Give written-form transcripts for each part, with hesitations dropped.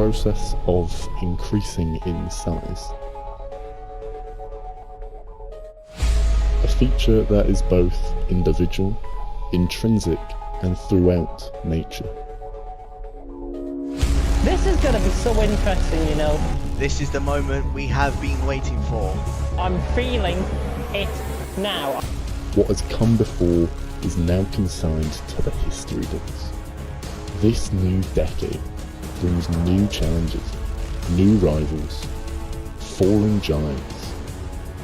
process of increasing in size. A feature that is both individual, intrinsic, and throughout nature. This is going to be so interesting, you know. This is the moment we have been waiting for. I'm feeling it now. What has come before is now consigned to the history books. This new decade brings new challenges, new rivals, falling giants,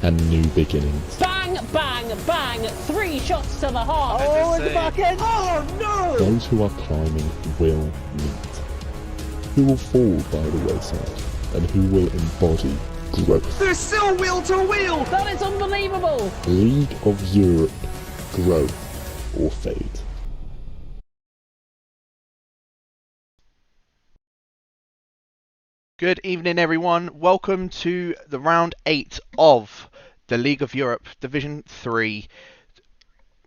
and new beginnings. Bang, bang, bang! 3 shots to the heart. Oh, at the back end. Oh no! Those who are climbing will meet. Who will fall by the wayside, and who will embody growth. There's still wheel to wheel! That is unbelievable. League of Europe, grow or fade. Good evening, everyone. Welcome to the round 8 of the League of Europe Division 3.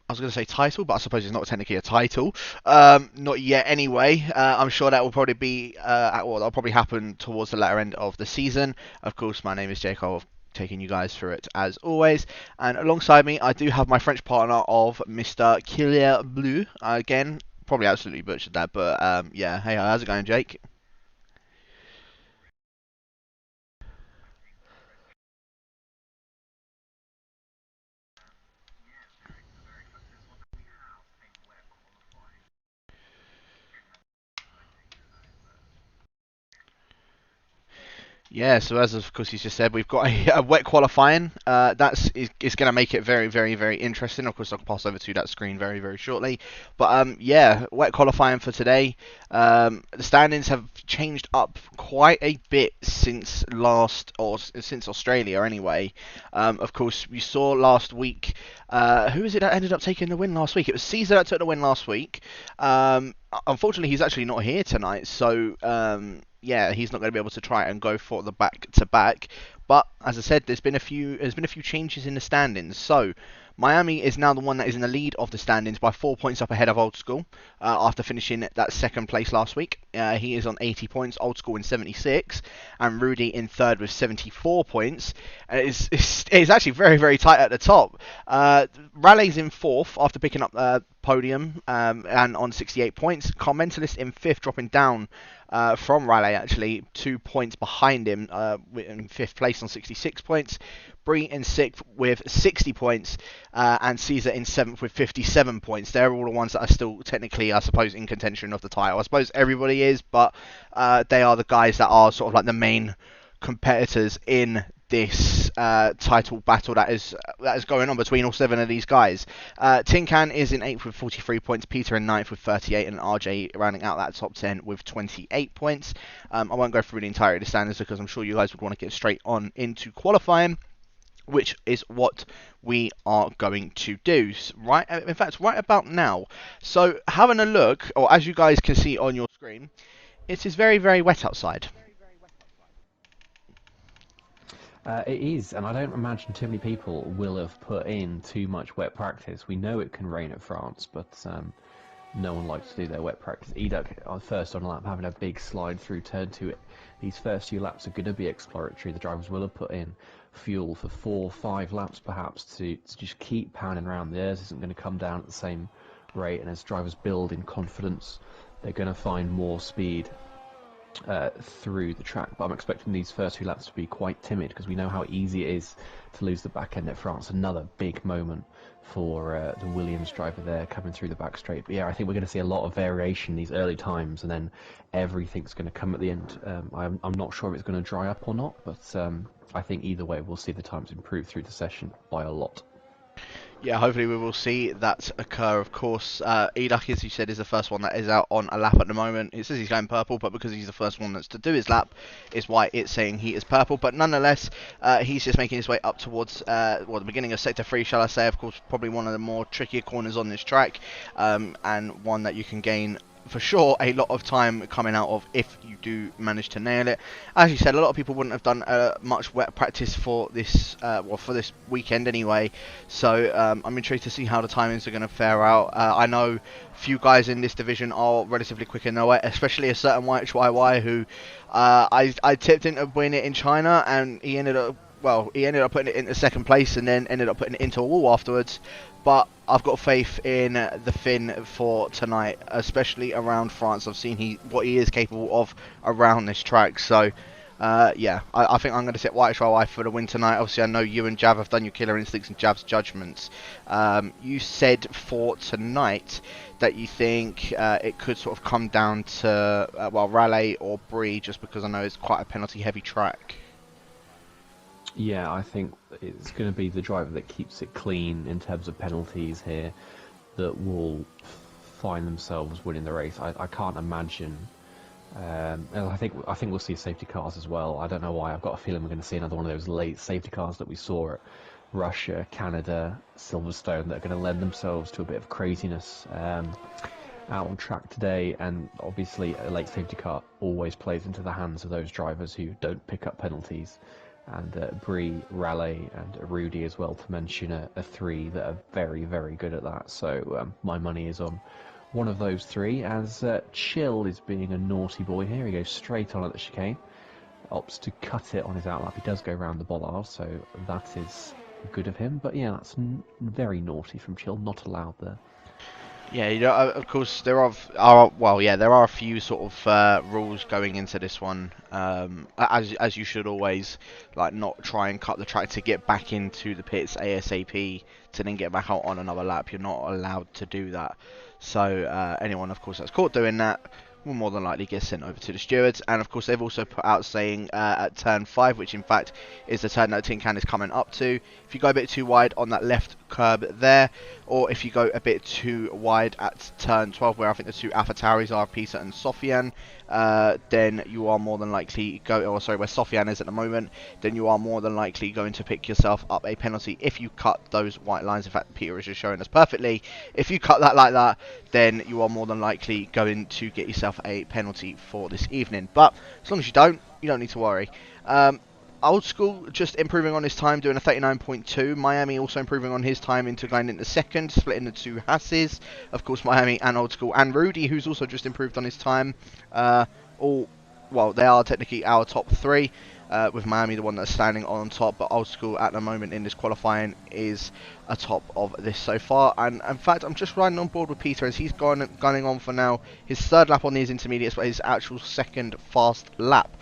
I was going to say title, but I suppose it's not technically a title. Not yet anyway. I'm sure that will probably be, that'll probably happen towards the latter end of the season. Of course, my name is Jake. I'll taking you guys through it as always. And alongside me, I do have my French partner of Mr. Killer Bleu. Again, probably absolutely butchered that, but yeah. Hey, how's it going, Jake? Yeah, so as of course he's just said, we've got a wet qualifying. That's is going to make it very, very, very interesting. Of course, I'll pass over to that screen very, very shortly. But yeah, wet qualifying for today. The standings have changed up quite a bit since since Australia anyway. Of course, we saw last week. Who is it that ended up taking the win last week? It was Caesar that took the win last week. Unfortunately, he's actually not here tonight, so yeah, he's not going to be able to try and go for the back-to-back. But as I said, there's been a few changes in the standings. So Miami is now the one that is in the lead of the standings by 4 points up ahead of Old School after finishing that second place last week. He is on 80 points, Old School in 76, and Rudy in third with 74 points. It's actually very, very tight at the top. Raleig's in fourth after picking up podium and on 68 points. Carmentalist in fifth, dropping down from Raleigh, actually 2 points behind him in fifth place on 66 points. Bree in sixth with 60 points, and Caesar in seventh with 57 points. They're all the ones that are still technically, I suppose, in contention of the title. I suppose everybody is, but they are the guys that are sort of like the main competitors in this title battle that is going on between all 7 of these guys. Tin Can is in 8th with 43 points, Peter in 9th with 38, and RJ rounding out that top 10 with 28 points. I won't go through the entirety of the standings because I'm sure you guys would want to get straight on into qualifying, which is what we are going to do right about now. So having a look, or as you guys can see on your screen, it is very, very wet outside. It is, and I don't imagine too many people will have put in too much wet practice. We know it can rain at France, but no one likes to do their wet practice. Eduk, first on lap, having a big slide through turn 2. These first few laps are going to be exploratory. The drivers will have put in fuel for 4 or 5 laps perhaps to just keep pounding around. Theirs isn't going to come down at the same rate, and as drivers build in confidence, they're going to find more speed through the track. But I'm expecting these first few laps to be quite timid because we know how easy it is to lose the back end at France. Another big moment for the Williams driver there coming through the back straight. But yeah, I think we're going to see a lot of variation these early times, and then everything's going to come at the end. I'm not sure if it's going to dry up or not, but I think either way we'll see the times improve through the session by a lot. Yeah, hopefully we will see that occur, of course. Eduk, as you said, is the first one that is out on a lap at the moment. It says he's going purple, but because he's the first one that's to do his lap, is why it's saying he is purple. But nonetheless, he's just making his way up towards the beginning of Sector 3, shall I say. Of course, probably one of the more trickier corners on this track, and one that you can gain for sure a lot of time coming out of if you do manage to nail it. As you said, a lot of people wouldn't have done much wet practice for this for this weekend anyway, so I'm intrigued to see how the timings are going to fare out. I know few guys in this division are relatively quick in their way, especially a certain YHYY who I tipped him to win it in China, and he ended up putting it into second place and then ended up putting it into a wall afterwards. But I've got faith in the Finn for tonight, especially around France. I've seen what he is capable of around this track. So, yeah, I think I'm going to set YHYY for the win tonight. Obviously, I know you and Jav have done your killer instincts and Jav's judgments. You said for tonight that you think it could sort of come down to, Raleigh or Brie, just because I know it's quite a penalty-heavy track. Yeah, I think it's going to be the driver that keeps it clean in terms of penalties here that will find themselves winning the race. I can't imagine. And I think we'll see safety cars as well. I don't know why. I've got a feeling we're going to see another one of those late safety cars that we saw at Russia, Canada, Silverstone that are going to lend themselves to a bit of craziness out on track today. And obviously, a late safety car always plays into the hands of those drivers who don't pick up penalties. And Brie, Raleigh, and Rudy as well, to mention a three that are very, very good at that. So my money is on one of those three, as Chill is being a naughty boy here. He goes straight on at the chicane, opts to cut it on his outlap. He does go round the bollard, so that is good of him. But yeah, that's very naughty from Chill, not allowed there. Yeah, of course there are a few sort of rules going into this one. As you should always, like, not try and cut the track to get back into the pits ASAP to then get back out on another lap. You're not allowed to do that. So anyone, of course, that's caught doing that will more than likely get sent over to the stewards. And of course, they've also put out saying at turn 5, which in fact is the turn that Tin Can is coming up to, if you go a bit too wide on that left curb there, or if you go a bit too wide at turn 12, where I think the two AlphaTauris are, Peter and Sofian, then you are more than likely where Sofian is at the moment, then you are more than likely going to pick yourself up a penalty if you cut those white lines. In fact, Peter is just showing us perfectly. If you cut that like that, then you are more than likely going to get yourself a penalty for this evening. But as long as you don't need to worry. Old School just improving on his time, doing a 39.2. Miami also improving on his time into going into second, splitting the two Hasses. Of course, Miami and Old School, and Rudy, who's also just improved on his time. They are technically our top three, with Miami the one that's standing on top, but Old School at the moment in this qualifying is atop of this so far. And in fact, I'm just riding on board with Peter as he's gunning on for now his third lap on these intermediates, but his actual second fast lap.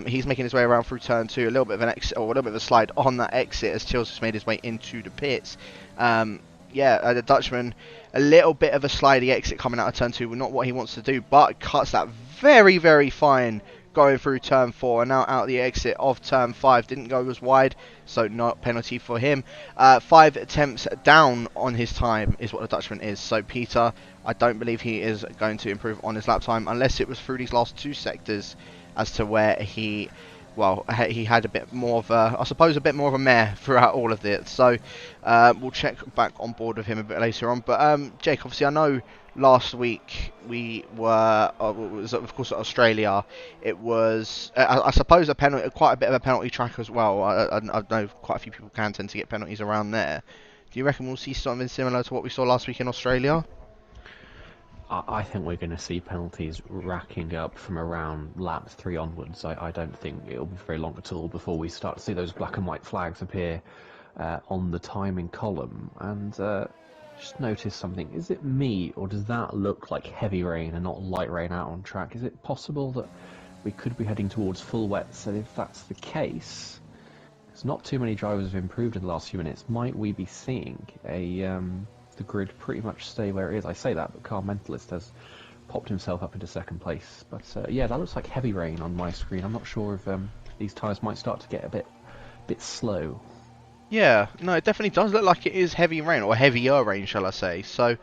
He's making his way around through turn 2, a little bit of an exit, or a little bit of a slide on that exit as Chills has made his way into the pits. The Dutchman, a little bit of a slidey exit coming out of turn 2, not what he wants to do, but cuts that very, very fine going through turn 4, and now out the exit of turn 5. Didn't go as wide, so not penalty for him. 5 attempts down on his time is what the Dutchman is. So Peter, I don't believe he is going to improve on his lap time unless it was through these last two sectors as to where he had a bit more of a bit more of a mare throughout all of this. So we'll check back on board with him a bit later on. But Jake, obviously I know last week we were, was of course at Australia. It was, I suppose, quite a bit of a penalty track as well. I know quite a few people can tend to get penalties around there. Do you reckon we'll see something similar to what we saw last week in Australia? I think we're going to see penalties racking up from around lap 3 onwards. I don't think it'll be very long at all before we start to see those black and white flags appear on the timing column. And just notice something. Is it me, or does that look like heavy rain and not light rain out on track? Is it possible that we could be heading towards full wets? And if that's the case, there's not too many drivers have improved in the last few minutes. Might we be seeing the grid pretty much stay where it is? I say that, but Car Mentalist has popped himself up into second place. But yeah, that looks like heavy rain on my screen. I'm not sure if these tyres might start to get a bit slow. Yeah, no, it definitely does look like it is heavy rain, or heavier rain, shall I say. So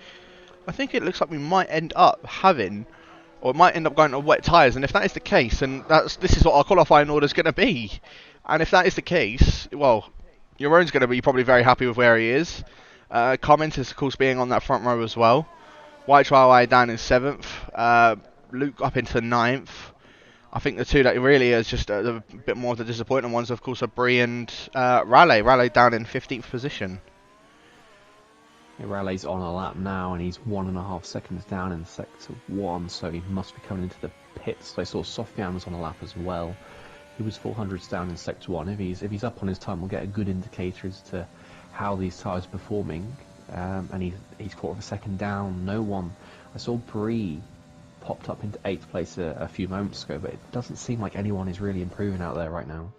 I think it looks like we might end up having, or it might end up going to wet tyres. And if that is the case, and this is what our qualifying order is going to be. And if that is the case, well, Jeroen's going to be probably very happy with where he is. Comment is, of course, being on that front row as well. White Chihuahua down in 7th. Luke up into 9th. I think the two that really is just a bit more of the disappointing ones, of course, are Bree and Raleigh. Raleigh down in 15th position. Raleigh's on a lap now, and he's 1.5 seconds down in sector 1, so he must be coming into the pits. I saw Sofian was on a lap as well. He was 400s down in sector 1. If he's up on his time, we'll get a good indicator as to how these tyres are performing. And he's 1/4 second down. No one. I saw Bree popped up into 8th place a few moments ago, but it doesn't seem like anyone is really improving out there right now.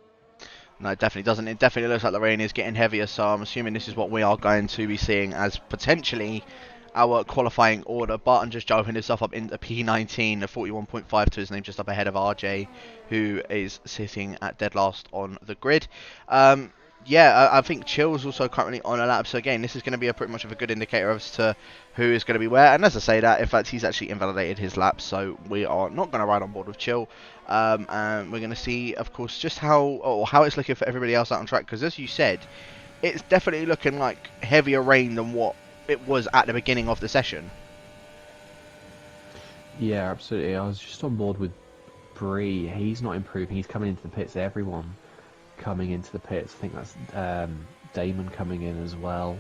No, it definitely doesn't. It definitely looks like the rain is getting heavier, so I'm assuming this is what we are going to be seeing as potentially our qualifying order. Barton just jumping himself up into P19, a 41.5 to his name, just up ahead of RJ, who is sitting at dead last on the grid. Yeah, I think Chill's also currently on a lap, so again, this is going to be a pretty much of a good indicator as to who is going to be where. And as I say that, in fact, he's actually invalidated his lap, so we are not going to ride on board with Chill. And we're going to see, of course, just how it's looking for everybody else out on track, because as you said, it's definitely looking like heavier rain than what it was at the beginning of the session. Yeah, absolutely. I was just on board with Bree. He's not improving. He's coming into the pits. Everyone coming into the pits. I think that's Damon coming in as well,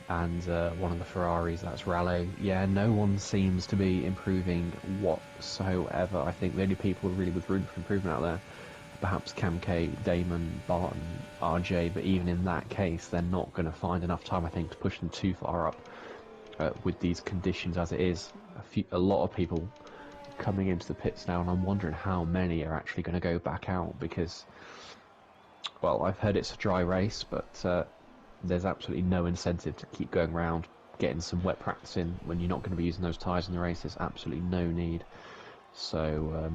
and one of the Ferraris, that's Raleigh. Yeah, no one seems to be improving whatsoever. I think the only people really with room for improvement out there, perhaps Cam K, Damon, Barton, RJ, but even in that case, they're not going to find enough time, I think, to push them too far up with these conditions as it is. A lot of people coming into the pits now, and I'm wondering how many are actually going to go back out, because, well, I've heard it's a dry race, but there's absolutely no incentive to keep going around getting some wet practice in when you're not going to be using those tyres in the race. There's absolutely no need. So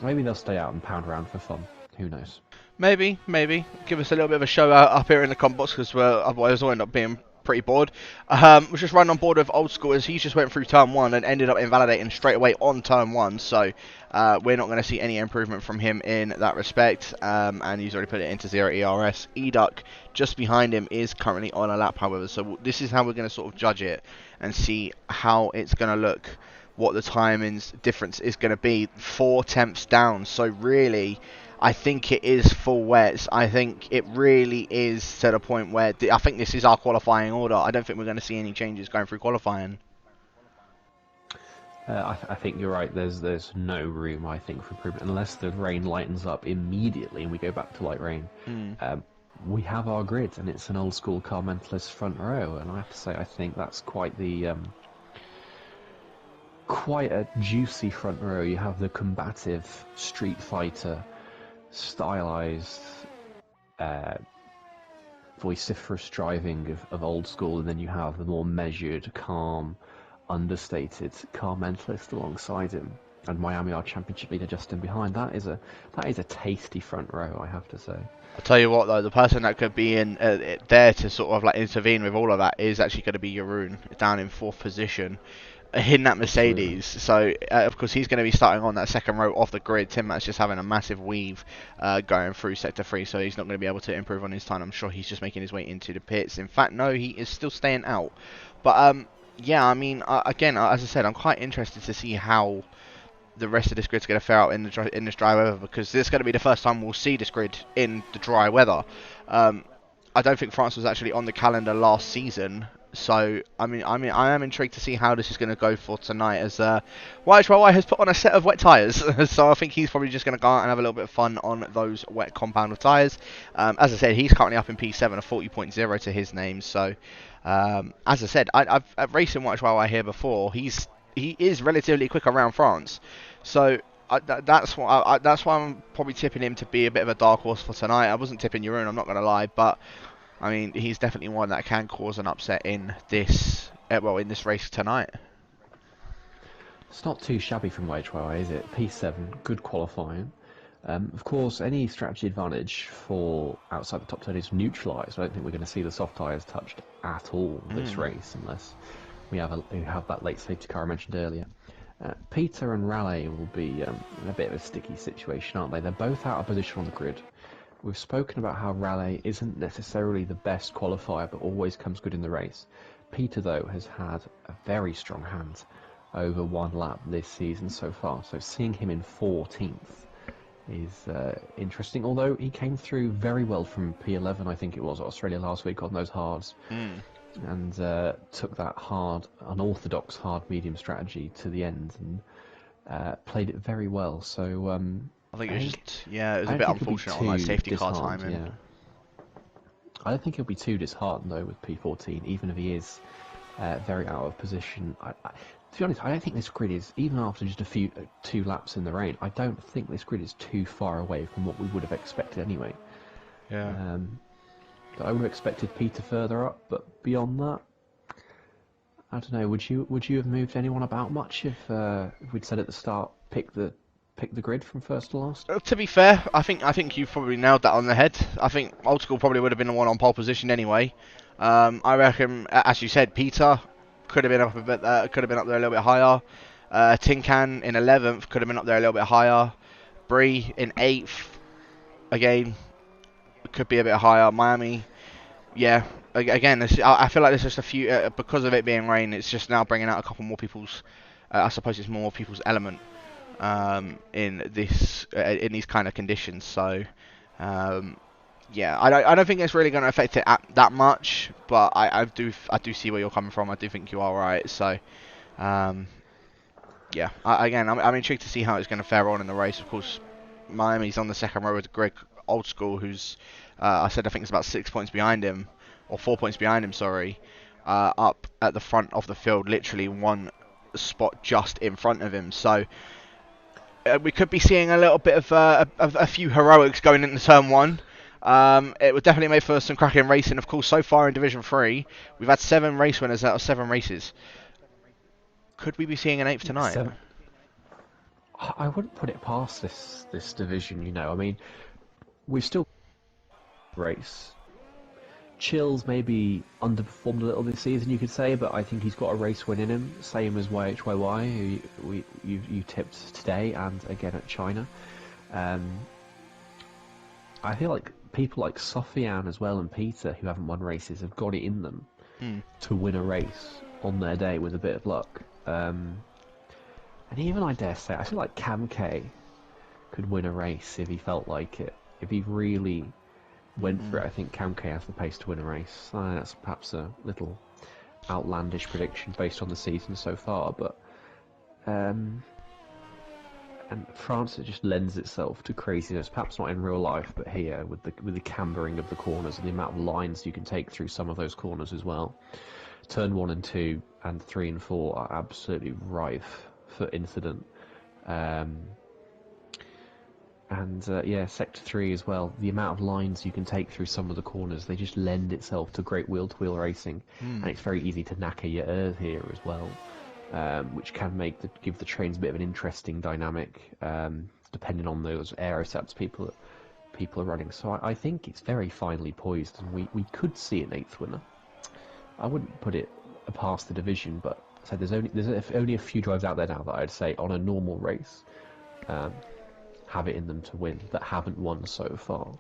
maybe they'll stay out and pound around for fun. Who knows? Maybe. Give us a little bit of a show out up here in the comment box, because otherwise we'll end up being pretty bored. We're just running on board with Old School, as he just went through turn 1 and ended up invalidating straight away on turn 1, so we're not going to see any improvement from him in that respect, and he's already put it into 0 ERS. Educk just behind him is currently on a lap, however, so this is how we're going to sort of judge it and see how it's going to look, what the timings difference is going to be. 4 tenths down, so really I think it is full wets. I think it really is to the point where I think this is our qualifying order. I don't think we're going to see any changes going through qualifying. I think you're right. There's no room, I think, for improvement unless the rain lightens up immediately and we go back to light rain. We have our grid, and it's an Old School car mentalist front row, and I have to say I think that's quite a juicy front row. You have the combative Street Fighter stylized vociferous driving of Old School, and then you have the more measured, calm, understated car mentalist alongside him, and Miami R Championship leader just in behind. That is a tasty front row, I have to say. I'll tell you what though, the person that could be in there to sort of like intervene with all of that is actually going to be Jeroen, down in 4th position in that Mercedes. So of course he's going to be starting on that second row off the grid. Tim Matt's just having a massive weave going through sector 3, so he's not going to be able to improve on his time. I'm sure he's just making his way into the pits. In fact, no, he is still staying out. But yeah, I mean, again, as I said, I'm quite interested to see how the rest of this grid's going to fare out in this dry weather, because this is going to be the first time we'll see this grid in the dry weather. I don't think France was actually on the calendar last season, so I mean, I am intrigued to see how this is going to go for tonight, as White Chihuahua has put on a set of wet tyres, so I think he's probably just going to go out and have a little bit of fun on those wet compound of tyres. As I said, he's currently up in P7, a 40.0 to his name, so as I said, I've raced in White Chihuahua here before. He is relatively quick around France, so that's why I'm probably tipping him to be a bit of a dark horse for tonight. I wasn't tipping Jeroen, I'm not going to lie, but I mean, he's definitely one that can cause an upset in this race tonight. It's not too shabby from White Chihuahua, is it? P7, good qualifying. Of course, any strategy advantage for outside the top 10 is neutralised. I don't think we're going to see the soft tyres touched at all this race, unless we have that late safety car I mentioned earlier. Peter and Raleigh will be in a bit of a sticky situation, aren't they? They're both out of position on the grid. We've spoken about how Raleigh isn't necessarily the best qualifier, but always comes good in the race. Peter, though, has had a very strong hand over one lap this season so far. So seeing him in 14th is interesting. Although he came through very well from P11, I think it was, Australia last week on those hards, and took that hard, unorthodox hard medium strategy to the end and played it very well. So I think it was just, it was I a don't bit think it'll be unfortunate on that too safety car disheartened, timing. yeah. I don't think he'll be too disheartened though with P14, even if he is very out of position. To be honest, I don't think this grid is, even after just two laps in the rain, I don't think this grid is too far away from what we would have expected anyway. Yeah. I would have expected Peter further up, but beyond that, I don't know. Would you have moved anyone about much if we'd said at the start pick the grid from first to last? To be fair, I think you've probably nailed that on the head. I think Old School probably would have been the one on pole position anyway. I reckon, as you said, Peter could have been up a bit. Could have been up there a little bit higher. Tin Can in 11th could have been up there a little bit higher. Bree in 8th, again, could be a bit higher. Miami, yeah. Again, I feel like there's just a few because of it being rain. It's just now bringing out a couple more people's. I suppose it's more people's element in these kind of conditions. So, yeah, I don't think it's really going to affect it that much. But I do see where you're coming from. I do think you are right. So, yeah. I'm intrigued to see how it's going to fare on in the race. Of course, Miami's on the second row with Greg Old School, who's I think it's about 6 points behind him, or 4 points behind him. Sorry, up at the front of the field, literally one spot just in front of him. So. We could be seeing a little bit of a few heroics going into turn 1. It would definitely make for some cracking racing. Of course, so far in Division 3, we've had 7 race winners out of 7 races. Could we be seeing an 8th tonight? I wouldn't put it past this division, you know. I mean, we've still race. Chills maybe underperformed a little this season, you could say, but I think he's got a race win in him, same as YHYY, who you tipped today and again at China. I feel like people like Sofian as well and Peter, who haven't won races, have got it in them to win a race on their day with a bit of luck. And even, I dare say, I feel like Cam K could win a race if he felt like it. If he really went for it, I think Cam K has the pace to win a race. That's perhaps a little outlandish prediction based on the season so far, but and France, it just lends itself to craziness. Perhaps not in real life, but here with the cambering of the corners and the amount of lines you can take through some of those corners as well. Turn 1 and 2 and 3 and 4 are absolutely rife for incident. And yeah, Sector 3 as well. The amount of lines you can take through some of the corners, they just lend itself to great wheel-to-wheel racing. And it's very easy to knacker your earth here as well, which can give the trains a bit of an interesting dynamic, depending on those aerostats people are running. So I think it's very finely poised, and we could see an 8th winner. I wouldn't put it past the division, but so there's only a few drives out there now that I'd say on a normal race have it in them to win that haven't won so far.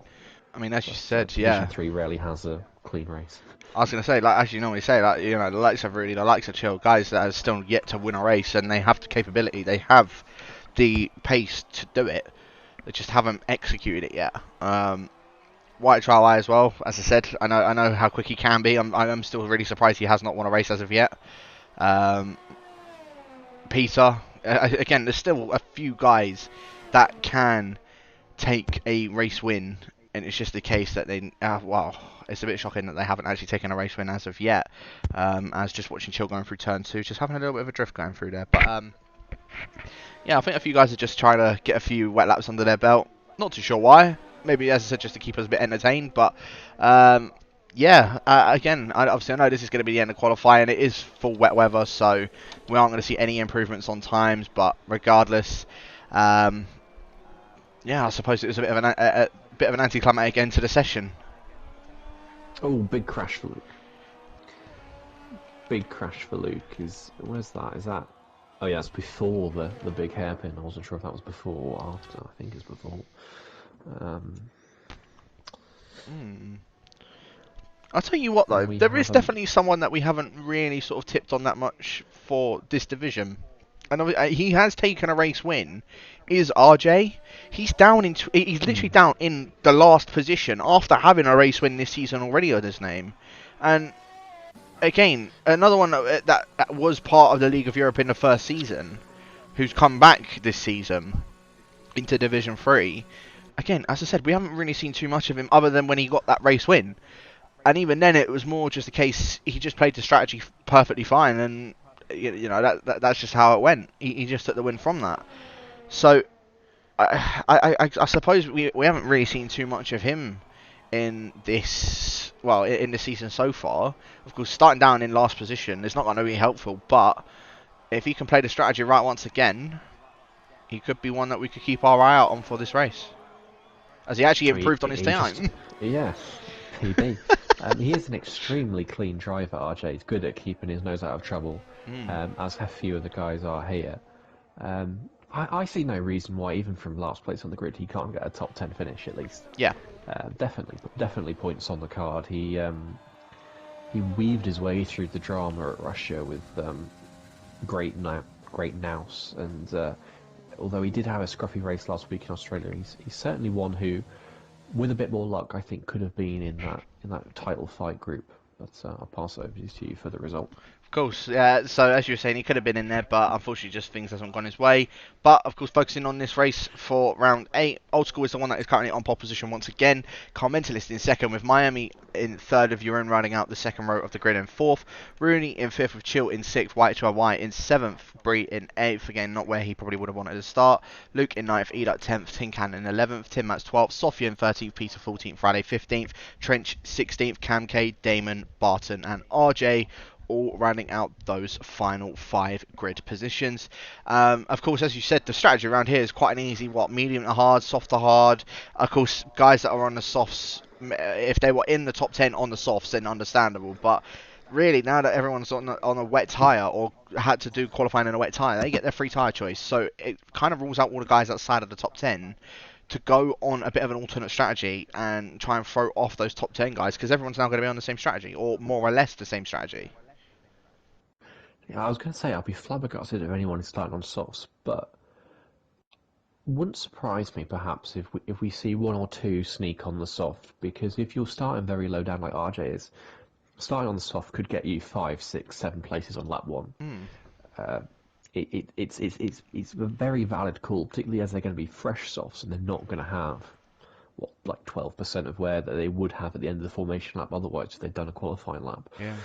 I mean, as you said, Division 3 rarely has a clean race. I was going to say, like as you normally say, like, you know, the likes of Chill, guys that are still yet to win a race, and they have the capability, they have the pace to do it. They just haven't executed it yet. White Trial Eye as well, as I said, I know how quick he can be. I'm still really surprised he has not won a race as of yet. Peter, again, there's still a few guys that can take a race win, and it's just the case that they, well, it's a bit shocking that they haven't actually taken a race win as of yet. As just watching Chill going through turn 2, just having a little bit of a drift going through there. But yeah, I think a few guys are just trying to get a few wet laps under their belt. Not too sure why. Maybe, as I said, just to keep us a bit entertained. But yeah, again, obviously I know this is going to be the end of qualifying. It is full wet weather, so we aren't going to see any improvements on times. But regardless, yeah, I suppose it was a bit of an anticlimactic end to the session. Oh, big crash for Luke. Big crash for Luke. Where's that? Is that? Oh yeah, it's before the big hairpin. I wasn't sure if that was before or after. I think it's before. I'll tell you what though, And we there is haven't. definitely someone that we haven't really sort of tipped on that much for this division. And he has taken a race win. Is RJ? He's down in. He's literally down in the last position after having a race win this season already on his name. And again, another one that was part of the League of Europe in the first season, who's come back this season into Division 3. Again, as I said, we haven't really seen too much of him other than when he got that race win. And even then, it was more just a case he just played the strategy perfectly fine, and you know that's just how it went. He just took the win from that. So I suppose we haven't really seen too much of him in this in the season so far. Of course, starting down in last position is not going to be helpful, but if he can play the strategy right once again, he could be one that we could keep our eye out on for this race, as he actually improved on his time. Yeah, PB. He is an extremely clean driver, RJ. He's good at keeping his nose out of trouble, as a few of the guys are here. I see no reason why, even from last place on the grid, he can't get a top 10 finish at least. Yeah. Definitely points on the card. He weaved his way through the drama at Russia with great nous, and although he did have a scruffy race last week in Australia, he's certainly one who, with a bit more luck, I think could have been in that title fight group. But I'll pass over to you for the result. Of course, yeah. So as you were saying, he could have been in there, but unfortunately, just things hasn't gone his way. But of course, focusing on this race for round 8, Old School is the one that is currently on pole position once again. Car Mentalist in second, with Miami in third, of Urine riding out the second row of the grid in fourth. Rooney in fifth, with Chill in sixth. White White in seventh. Bree in eighth. Again, not where he probably would have wanted to start. Luke in ninth. Edut 10th. Tin Can in 11th. Tim Mats 12th. Sophia in 13th. Peter 14th. Friday 15th. Trench 16th. Cam K, Damon, Barton, and RJ. All rounding out those final 5 grid positions. Of course, as you said, the strategy around here is quite an easy medium to hard, soft to hard. Of course, guys that are on the softs, if they were in the top 10 on the softs, then understandable. But really, now that everyone's on a wet tyre or had to do qualifying in a wet tyre, they get their free tyre choice. So it kind of rules out all the guys outside of the top 10 to go on a bit of an alternate strategy and try and throw off those top 10 guys, because everyone's now going to be on the same strategy, or more or less the same strategy. Yeah, I was going to say, I'll be flabbergasted if anyone is starting on softs, but wouldn't surprise me perhaps if we see one or two sneak on the soft, because if you're starting very low down like RJ is, starting on the soft could get you 5, 6, 7 places on lap 1. It's a very valid call, particularly as they're going to be fresh softs and they're not going to have like 12% of wear that they would have at the end of the formation lap otherwise if they'd done a qualifying lap. Yeah.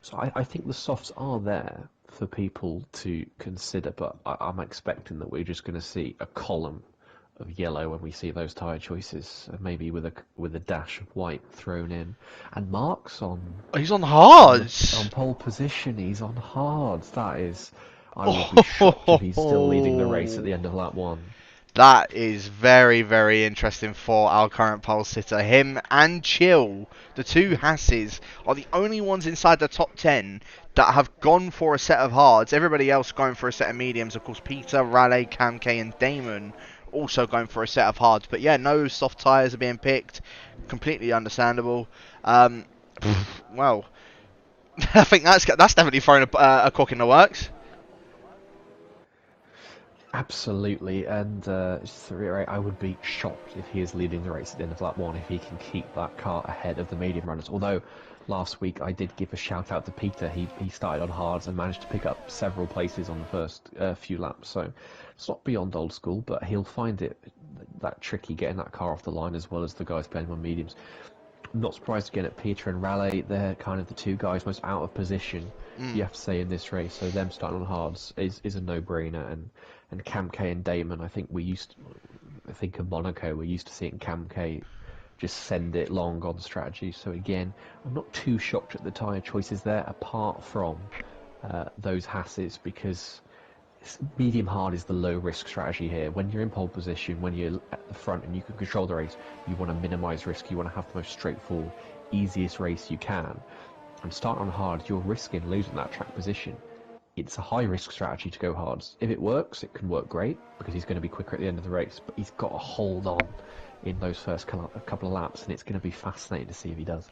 So I think the softs are there for people to consider, but I'm expecting that we're just going to see a column of yellow when we see those tyre choices, maybe with a dash of white thrown in. And Mark's on. He's on hards. On pole position, he's on hards. That is, I would be shocked if he's still leading the race at the end of lap 1. That is very, very interesting for our current pole sitter. Him and Chill, the two Hasses, are the only ones inside the top 10 that have gone for a set of hards. Everybody else going for a set of mediums. Of course, Peter, Raleigh, Cam K, and Damon also going for a set of hards. But yeah, no soft tyres are being picked. Completely understandable. Well, I think that's definitely thrown a cork in the works. Absolutely, and just to reiterate, I would be shocked if he is leading the race at the end of lap 1 if he can keep that car ahead of the medium runners. Although last week I did give a shout out to Peter. He started on hards and managed to pick up several places on the first few laps. So it's not beyond Old School, but he'll find it that tricky getting that car off the line as well as the guys playing on mediums. I'm not surprised again at Peter and Raleigh. They're kind of the two guys most out of position, you have to say, in this race. So them starting on hards is a no-brainer. And Cam K and Damon, I think in Monaco, we're used to seeing Cam K just send it long on strategy. So again, I'm not too shocked at the tyre choices there, apart from those Hasses, because medium hard is the low risk strategy here. When you're in pole position, when you're at the front and you can control the race, you want to minimise risk. You want to have the most straightforward, easiest race you can. And starting on hard, you're risking losing that track position. It's a high risk strategy to go hards. If it works, it can work great because he's going to be quicker at the end of the race, but he's got to hold on in those first couple of laps, and it's going to be fascinating to see if he does.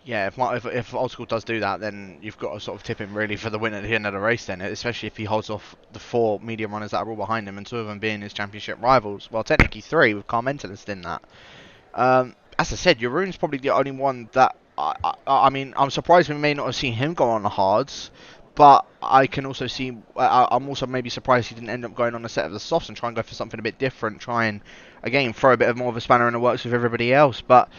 Yeah, if Old School does do that, then you've got to sort of tip him really for the win at the end of the race then, especially if he holds off the 4 medium runners that are all behind him and 2 of them being his championship rivals. Well, technically 3 with Car Mentalist in that. As I said, Jeroen's probably the only one that, I mean, I'm surprised we may not have seen him go on the hards, but I can also see, I'm also maybe surprised he didn't end up going on a set of the softs and try and go for something a bit different, try and, again, throw a bit more of a spanner in the works with everybody else. But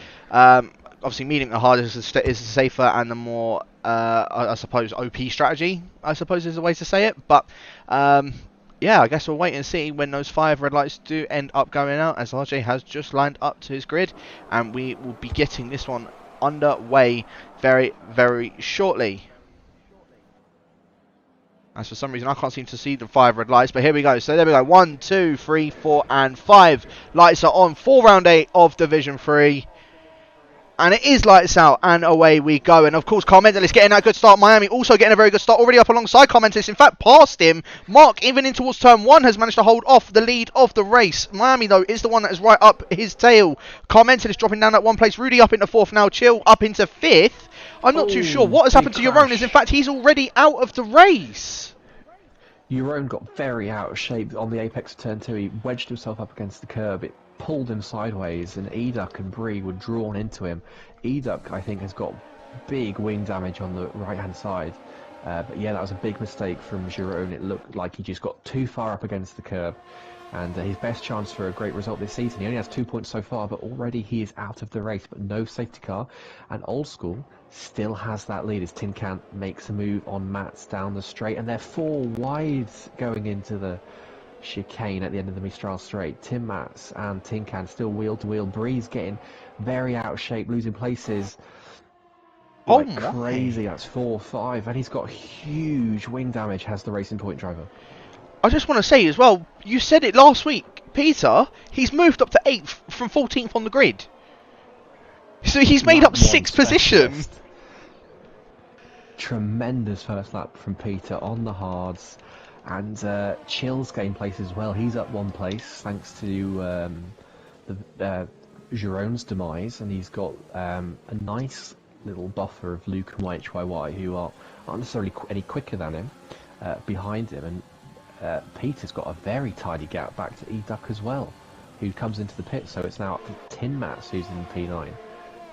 obviously medium to hard is the safer and the more, I suppose, OP strategy, I suppose is the way to say it. But yeah, I guess we'll wait and see when those 5 red lights do end up going out, as RJ has just lined up to his grid, and we will be getting this one underway very, very shortly. As for some reason I can't seem to see the 5 red lights, but here we go. So there we go. 1, 2, 3, 4, and 5 lights are on for round 8 of Division 3. And it is lights out, and away we go. And of course, Car Mentalist getting that good start. Miami also getting a very good start, already up alongside Car Mentalist. In fact, past him. Mark, even in towards turn 1, has managed to hold off the lead of the race. Miami, though, is the one that is right up his tail. Car Mentalist dropping down at 1 place. Rudy up into 4th now. Chill up into 5th. I'm not too sure what has happened to Jeroen. Is in fact, he's already out of the race. Jeroen got very out of shape on the apex of turn 2. He wedged himself up against the curb. It pulled him sideways, and Eduk and Bree were drawn into him. Eduk, I think, has got big wing damage on the right-hand side. But yeah, that was a big mistake from Jeroen. It looked like he just got too far up against the curb. And his best chance for a great result this season. He only has 2 points so far, but already he is out of the race. But no safety car. And Old School still has that lead as Tin Can makes a move on Mats down the straight. And they're 4 wide going into the chicane at the end of the Mistral straight. Tim Mats and Tin Can still wheel to wheel. Breeze getting very out of shape, losing places. Like crazy. That's 4-5, and he's got huge wing damage, has the Racing Point driver. I just want to say as well, you said it last week, Peter, he's moved up to 8th from 14th on the grid. So he's made up 6th position. Tremendous first lap from Peter on the hards. And Chill's gained place as well. He's up 1 place thanks to Jeroen's demise, and he's got a nice little buffer of Luke and YHYY, who aren't necessarily any quicker than him, behind him. And Peter's got a very tidy gap back to Eduk as well, who comes into the pit. So it's now up to Tin Mats, who's in P9.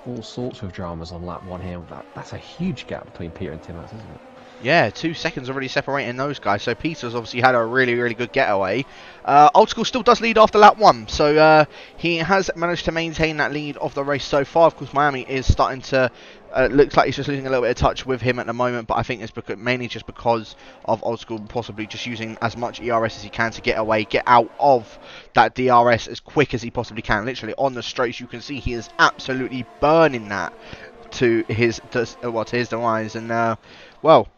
All sorts of dramas on lap 1 here. That's a huge gap between Peter and Tin Mats, isn't it? Yeah, 2 seconds already separating those guys. So Peter's obviously had a really, really good getaway. Old School still does lead after lap 1. So he has managed to maintain that lead of the race so far. Of course, Miami is starting to... looks like he's just losing a little bit of touch with him at the moment. But I think it's mainly just because of Old School possibly just using as much ERS as he can to get away, get out of that DRS as quick as he possibly can. Literally on the straights, you can see he is absolutely burning that to his demise. And, well...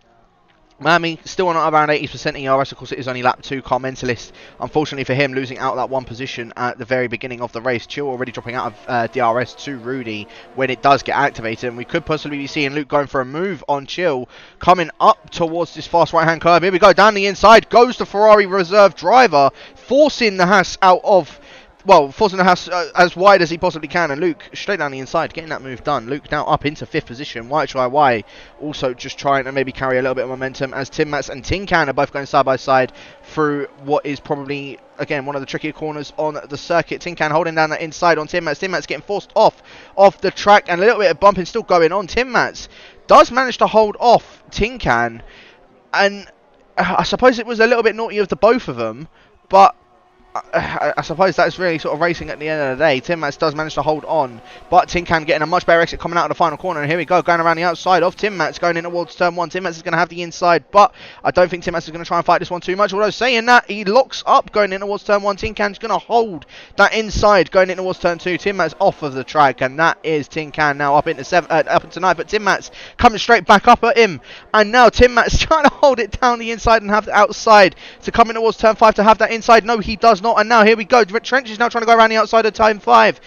Miami still on around 80% ERS. Of course, it is only lap 2. Car Mentalist, unfortunately for him, losing out that 1 position at the very beginning of the race. Chill already dropping out of DRS to Rudy when it does get activated. And we could possibly be seeing Luke going for a move on Chill, coming up towards this fast right-hand curve. Here we go, down the inside goes the Ferrari reserve driver, forcing the Haas out of... Well, forcing the house as wide as he possibly can, and Luke straight down the inside, getting that move done. Luke now up into 5th position. YHYY also just trying to maybe carry a little bit of momentum as Tim Mats and Tin Can are both going side by side through what is probably, again, one of the trickier corners on the circuit. Tin Can holding down that inside on Tim Mats. Tim Mats getting forced off the track, and a little bit of bumping still going on. Tim Mats does manage to hold off Tin Can, and I suppose it was a little bit naughty of the both of them, but I suppose that's really sort of racing at the end of the day. Tim Mats does manage to hold on, but Tin Can getting a much better exit coming out of the final corner. And here we go, going around the outside of Tim Mats, going in towards turn 1. Tim Mats is going to have the inside, but I don't think Tim Mats is going to try and fight this one too much. Although saying that, he locks up going in towards turn 1. Tin Can's going to hold that inside going in towards turn 2. Tim Mats off of the track, and that is Tin Can now up into 9. But Tim Mats coming straight back up at him, and now Tim Mats trying to hold it down the inside and have the outside to come in towards turn 5 to have that inside. No, he does not. And now here we go. Trench is now trying to go around the outside of turn 5.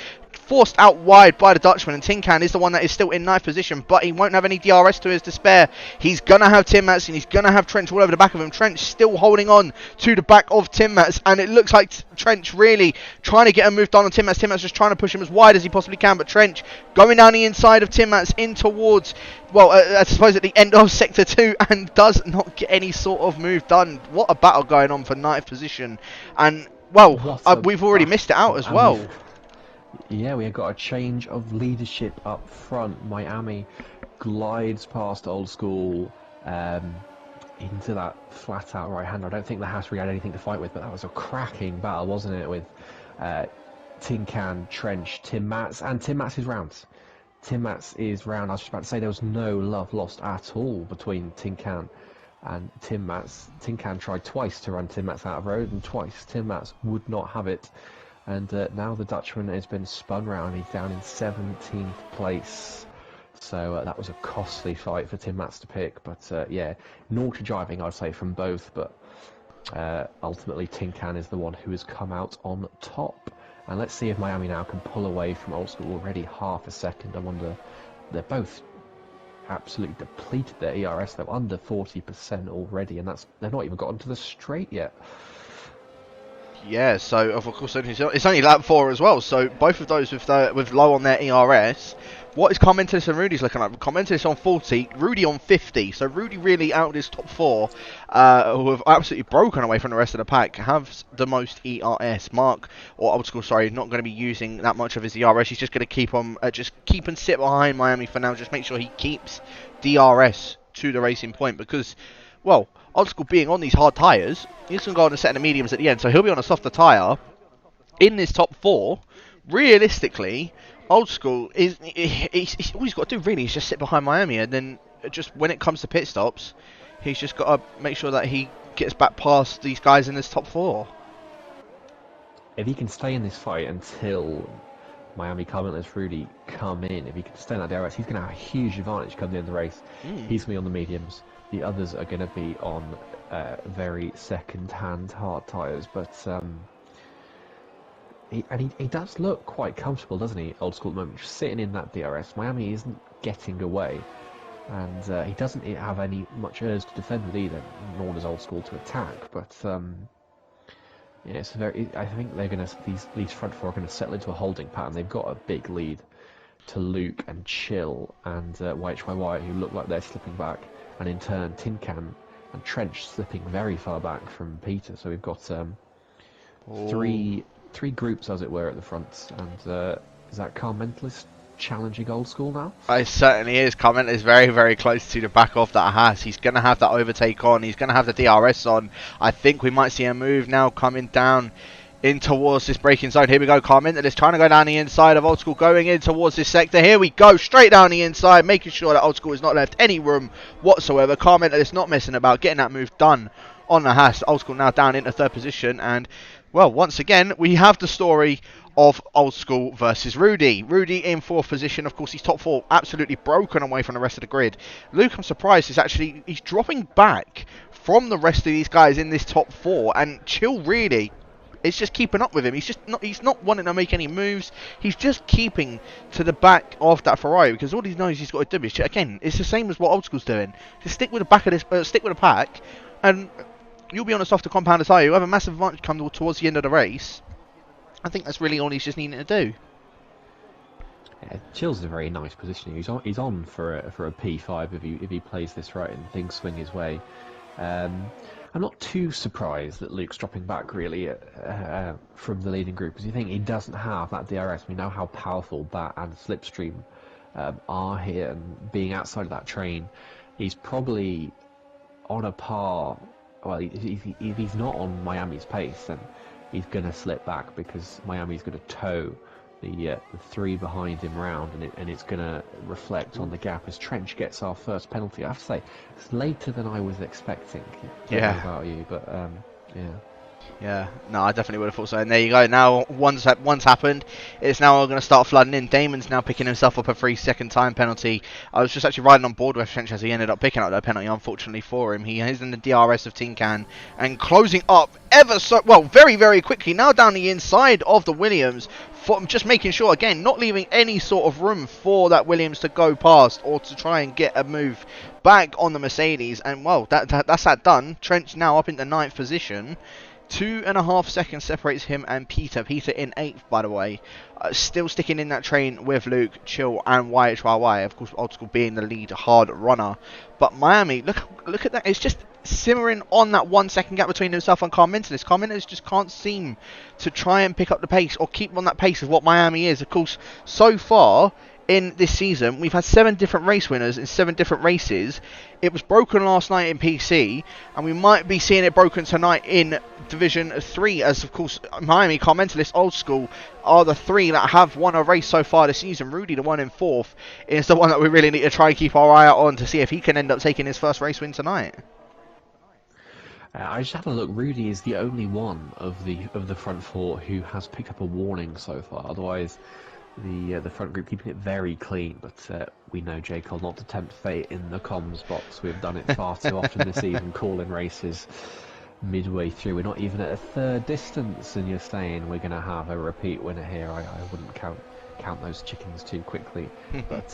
forced out wide by the Dutchman, and Tin Can is the one that is still in ninth position, but he won't have any DRS to his despair. He's going to have Tim Mats, and he's going to have Trench all over the back of him. Trench still holding on to the back of Tim Mats, and it looks like Trench really trying to get a move done on Tim Mats. Tim Mats just trying to push him as wide as he possibly can, but Trench going down the inside of Tim Mats in towards, well, I suppose at the end of Sector 2, and does not get any sort of move done. What a battle going on for ninth position, and, well, we've already missed it out as well. Yeah, we have got a change of leadership up front. Miami glides past Old School into that flat-out right-hander. I don't think the Haas really had anything to fight with, but that was a cracking battle, wasn't it, with Tin Can, Trench, Tim Mats, and Tim Mats' rounds. Tim Mats is round. I was just about to say there was no love lost at all between Tin Can and Tim Mats. Tin Can tried twice to run Tim Mats out of road, and twice Tim Mats would not have it. And now the Dutchman has been spun round. He's down in 17th place. So that was a costly fight for Tim Mats to pick. But yeah, naughty driving, I'd say, from both. But ultimately, Tin Can is the one who has come out on top. And let's see if Miami now can pull away from Old School already half a second. I wonder, they're both absolutely depleted their ERS. They're under 40% already, and they've not even got onto the straight yet. Yeah, so of course it's only lap 4 as well. So both of those with low on their ERS. What is Commentalis and Rudy's looking like? Commentalis on 40, Rudy on 50. So Rudy really out of his top 4, who have absolutely broken away from the rest of the pack, have the most ERS. Mark, or Old School, sorry, not going to be using that much of his ERS. He's just going to keep on, keep and sit behind Miami for now. Just make sure he keeps DRS to the racing point, because, well, Old School being on these hard tyres, he's going to go on a set of the mediums at the end, so he'll be on a softer tyre in this top 4. Realistically, Old School is all he's got to do really is just sit behind Miami, and then just when it comes to pit stops, he's just got to make sure that he gets back past these guys in this top 4. If he can stay in this fight until Miami, Commentalis, Rudy come in, if he can stay in that DRS, he's going to have a huge advantage come the end of the race. He's going to be on the mediums. The others are going to be on very second-hand hard tyres, but he does look quite comfortable, doesn't he, Old School at the moment, just sitting in that DRS. Miami isn't getting away, and he doesn't have much urge to defend with either, nor does Old School to attack, but yeah, it's I think they're going to, these front 4 are going to settle into a holding pattern. They've got a big lead to Luke and Chill and YHYY, who look like they're slipping back. And in turn, Tin Can and Trench slipping very far back from Peter. So we've got three groups, as it were, at the front. And is that Commentalis challenging Old School now? It certainly is. Commentalis is very, very close to the back of that Haas. He's going to have that overtake on. He's going to have the DRS on. I think we might see a move now coming down in towards this braking zone. Here we go, Commentalis trying to go down the inside of Old School, going in towards this sector. Here we go, straight down the inside, making sure that Old School has not left any room whatsoever. Commentalis not messing about, getting that move done on the Haas. Old School now down into 3rd position, and, well, once again, we have the story of Old School versus Rudy. Rudy in 4th position. Of course, he's top 4, absolutely broken away from the rest of the grid. Luke, I'm surprised, he's dropping back from the rest of these guys in this top 4, and Chill really, it's just keeping up with him. He's not wanting to make any moves. He's just keeping to the back of that Ferrari, because all he knows he's got to do is, again, it's the same as what Old School's doing. Just stick with the back of this, stick with the pack, and you'll be on a softer compound tyre. You'll have a massive advantage come towards the end of the race. I think that's really all he's just needing to do. Yeah, Chill's in a very nice position. He's on for a P5 if he plays this right and things swing his way. I'm not too surprised that Luke's dropping back really from the leading group, because you think he doesn't have that DRS. We know how powerful that and Slipstream are here, and being outside of that train, he's probably on a par. Well, if he's not on Miami's pace, then he's going to slip back, because Miami's going to tow the 3 behind him round, and it's going to reflect on the gap as Trench gets our first penalty. I have to say, it's later than I was expecting. I don't know about you, but yeah. Yeah, no, I definitely would have thought so. And there you go. Now, once happened, it's now going to start flooding in. Damon's now picking himself up a 3-second time penalty. I was just actually riding on board with Finch as he ended up picking up that penalty, unfortunately for him. He is in the DRS of Tinkan and closing up ever so, well, very, very quickly. Now down the inside of the Williams, just making sure, again, not leaving any sort of room for that Williams to go past or to try and get a move back on the Mercedes. And, well, that's that done. Trent's now up in the 9th position. 2.5 seconds separates him and Peter. Peter in 8th, by the way. Still sticking in that train with Luke, Chill, and YHYY. Of course, Old School being the lead hard runner. But Miami, look at that. It's just simmering on that 1 second gap between himself and Car Mentalist. Car Mentalist just can't seem to try and pick up the pace or keep on that pace of what Miami is. Of course, so far in this season, we've had 7 different race winners in 7 different races. It was broken last night in PC, and we might be seeing it broken tonight in Division 3, as of course Miami, Car Mentalist, Old School are the 3 that have won a race so far this season. Rudy, the one in 4th, is the one that we really need to try and keep our eye out on to see if he can end up taking his first race win tonight. I just had a look. Rudy is the only one of the front 4 who has picked up a warning so far. Otherwise, the front group keeping it very clean, but we know J. Cole not to tempt fate in the comms box. We've done it far too often this season, calling races midway through. We're not even at a third distance, and you're saying we're going to have a repeat winner here. I wouldn't count those chickens too quickly. But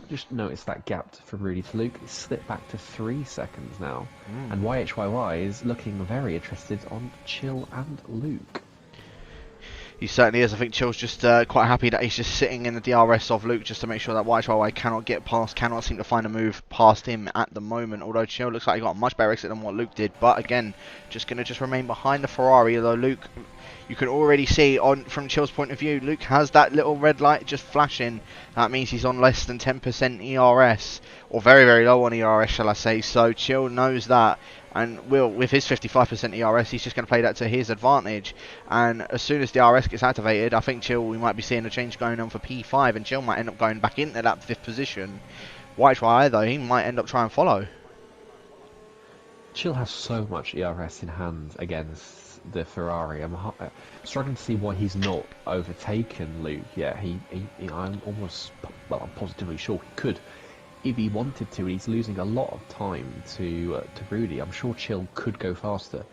just notice that gap from Rudy to Luke. It's slipped back to 3 seconds now, and YHYY is looking very interested on Chill and Luke. He certainly is. I think Chill's just quite happy that he's just sitting in the DRS of Luke just to make sure that YHYY cannot get past, cannot seem to find a move past him at the moment. Although Chill looks like he got a much better exit than what Luke did. But again, just going to remain behind the Ferrari. Although Luke, you can already see from Chill's point of view, Luke has that little red light just flashing. That means he's on less than 10% ERS. Or very, very low on ERS, shall I say. So Chill knows that. And with his 55% ERS, he's just going to play that to his advantage. And as soon as the DRS gets activated, I think Chill, we might be seeing a change going on for P5, and Chill might end up going back into that 5th position. YHYY, though, he might end up trying to follow. Chill has so much ERS in hand against the Ferrari. I'm struggling to see why he's not overtaken Luke yet. I'm positively sure he could if he wanted to. He's losing a lot of time to Rudy. I'm sure Chill could go faster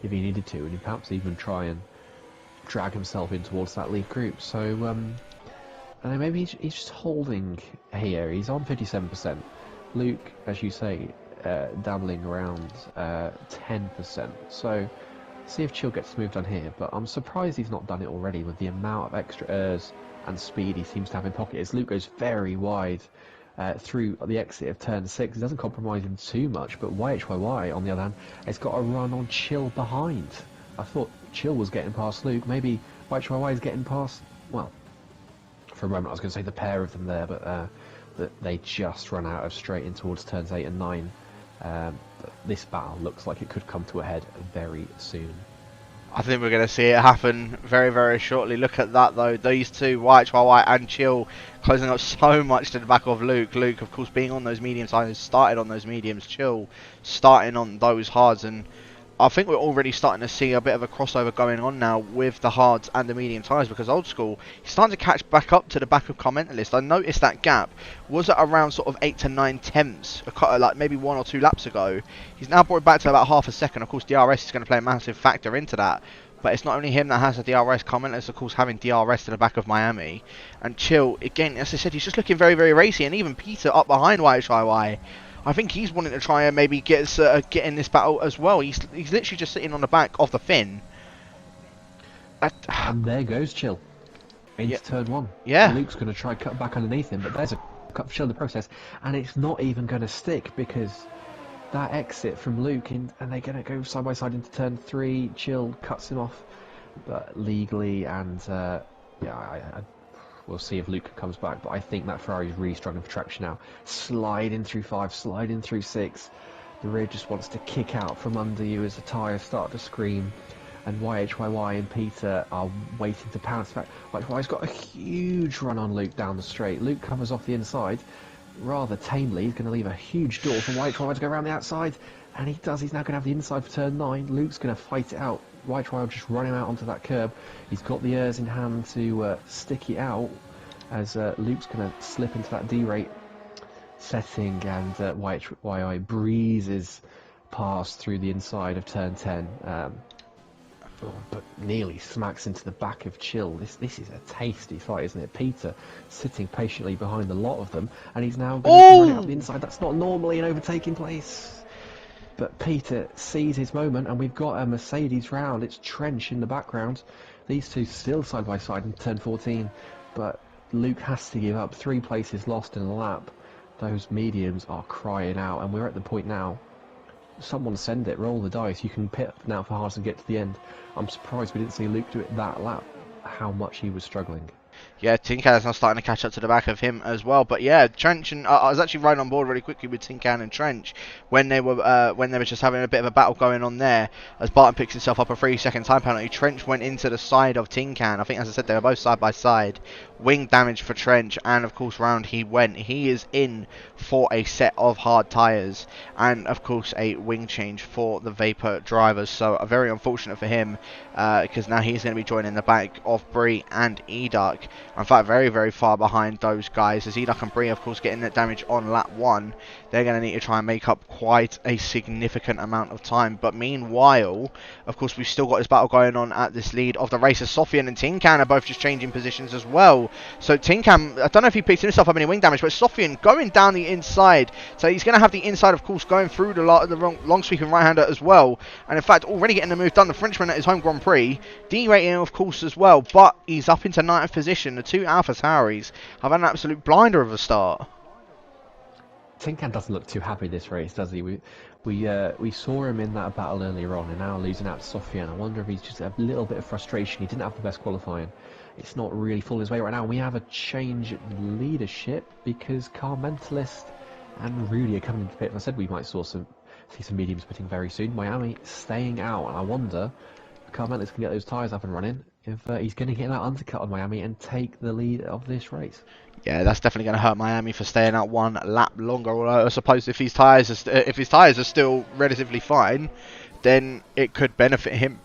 if he needed to, and perhaps even try and drag himself in towards that lead group. So, I don't know, maybe he's just holding here. He's on 57%. Luke, as you say, dabbling around 10%. So, see if Chill gets moved on here. But I'm surprised he's not done it already with the amount of extra ERS and speed he seems to have in pocket. As Luke goes very wide through the exit of turn 6. It doesn't compromise him too much, but YHYY, on the other hand, has got a run on Chill behind. I thought Chill was getting past Luke. Maybe YHYY is getting past, well, for a moment I was going to say the pair of them there, but that they just run out of straight in towards turns 8 and 9. This battle looks like it could come to a head very soon. I think we're going to see it happen very, very shortly. Look at that, though. These two, YHYY and Chill, closing up so much to the back of Luke. Luke, of course, being on those mediums, started on those mediums. Chill starting on those hards. And I think we're already starting to see a bit of a crossover going on now with the hards and the medium tyres, because Old School, he's starting to catch back up to the back of Car Mentalist. I noticed that gap was at around sort of 8 to 9 tenths, like maybe 1 or 2 laps ago. He's now brought it back to about half a second. Of course, DRS is going to play a massive factor into that. But it's not only him that has the DRS. Car Mentalist, of course, having DRS to the back of Miami. And Chill, again, as I said, he's just looking very, very racy. And even Peter up behind YHYY, I think he's wanting to try and maybe get in this battle as well. He's literally just sitting on the back of the fin. And there goes Chill into turn 1. Yeah. Luke's going to try cut back underneath him, but there's a cut for Chill in the process, and it's not even going to stick because that exit from Luke, and they're going to go side by side into turn 3. Chill cuts him off, but legally, and we'll see if Luke comes back, but I think that Ferrari's really struggling for traction now. Sliding through 5, sliding through 6. The rear just wants to kick out from under you as the tyres start to scream. And YHYY and Peter are waiting to pounce back. YHYY's got a huge run on Luke down the straight. Luke covers off the inside rather tamely. He's going to leave a huge door for YHYY to go around the outside. And he does. He's now going to have the inside for turn 9. Luke's going to fight it out White Trial just running out onto that curb. He's got the airs in hand to stick it out as Luke's going to slip into that D-rate setting, and YI breezes past through the inside of turn 10. But nearly smacks into the back of Chill. This is a tasty fight, isn't it? Peter sitting patiently behind a lot of them, and he's now going to run up the inside. That's not normally an overtaking place. But Peter sees his moment, and we've got a Mercedes round. It's Trench in the background. These two still side by side in turn 14, but Luke has to give up 3 places lost in a lap. Those mediums are crying out, and we're at the point now. Someone send it, roll the dice. You can pit now for Haas and get to the end. I'm surprised we didn't see Luke do it that lap, how much he was struggling. Yeah, Tinkan is now starting to catch up to the back of him as well. But yeah, Trench and I was actually right on board really quickly with Tinkan and Trench when they were just having a bit of a battle going on there. As Barton picks himself up a 3-second time penalty, Trench went into the side of Tinkan. I think, as I said, they were both side by side. Wing damage for Trench, and of course round he went. He is in for a set of hard tyres, and of course a wing change for the Vapor drivers. So very unfortunate for him, because now he's going to be joining the back of Bree and Edark. In fact, very, very far behind those guys, as Edark and Bree, of course, getting that damage on lap 1. They're going to need to try and make up quite a significant amount of time. But meanwhile, of course, we've still got this battle going on at this lead of the race, as Sofian and Tinkan are both just changing positions as well. So Tinkan, I don't know if he picked himself up any wing damage, but Sofian going down the inside. So he's going to have the inside, of course, going through the long sweeping right-hander as well. And in fact, already getting the move done. The Frenchman at his home Grand Prix, D-rating, of course, as well. But he's up into 9th position. The 2 Alpha Tauris have an absolute blinder of a start. Tinkan doesn't look too happy this race, does he? We saw him in that battle earlier on, and now losing out to Sofian. I wonder if he's just a little bit of frustration. He didn't have the best qualifying. It's not really falling his way right now. We have a change in leadership because Car Mentalist and Rudy are coming into the pit. I said we might see some mediums pitting very soon. Miami staying out, and I wonder if Car Mentalist can get those tyres up and running, if he's going to get that undercut on Miami and take the lead of this race. Yeah, that's definitely going to hurt Miami for staying out 1 lap longer. Although I suppose if his tyres are still relatively fine, then it could benefit him,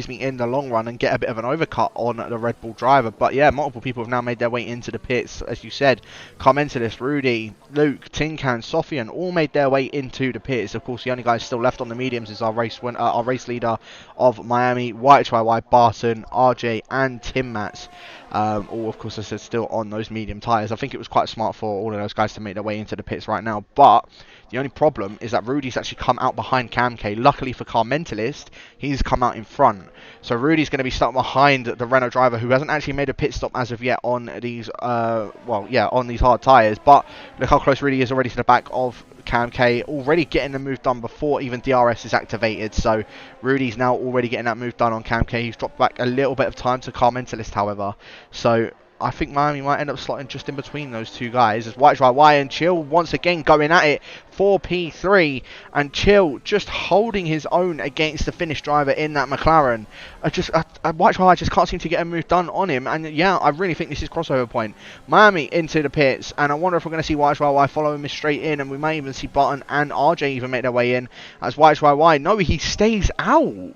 in the long run, and get a bit of an overcut on the Red Bull driver. But yeah, multiple people have now made their way into the pits, as you said. Car Mentalist, Rudy, Luke, Tinkan, Sofian all made their way into the pits. Of course, the only guy still left on the mediums is our race leader of Miami, White YY, Barton, RJ, and Tim Mats. All, of course, as I said, still on those medium tyres. I think it was quite smart for all of those guys to make their way into the pits right now. But the only problem is that Rudy's actually come out behind Cam K. Luckily for Car Mentalist, he's come out in front. So Rudy's going to be stuck behind the Renault driver, who hasn't actually made a pit stop as of yet on these, on these hard tyres. But look how close Rudy is already to the back of Cam K, already getting the move done before even DRS is activated. So Rudy's now already getting that move done on Cam K. He's dropped back a little bit of time to Car Mentalist, however. So I think Miami might end up slotting just in between those two guys, as White YY and Chill once again going at it for P3, and Chill just holding his own against the Finnish driver in that McLaren. White YY just can't seem to get a move done on him, and yeah, I really think this is crossover point. Miami into the pits, and I wonder if we're going to see White YY follow him straight in, and we may even see Button and RJ even make their way in, as White YY, no, he stays out.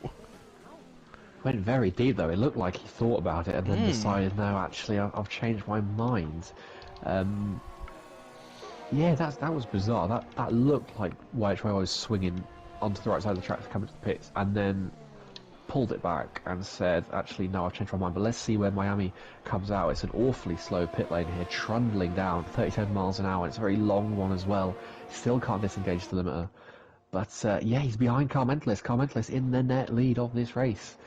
Went very deep though. It looked like he thought about it and then decided, no, actually, I've changed my mind. Yeah, that was bizarre. That looked like White YY was swinging onto the right side of the track to come into the pits, and then pulled it back and said, actually, no, I've changed my mind. But let's see where Miami comes out. It's an awfully slow pit lane here, trundling down 37 miles an hour. It's a very long one as well. Still can't disengage the limiter. But yeah, he's behind Car Mentalist. Car Mentalist in the net lead of this race.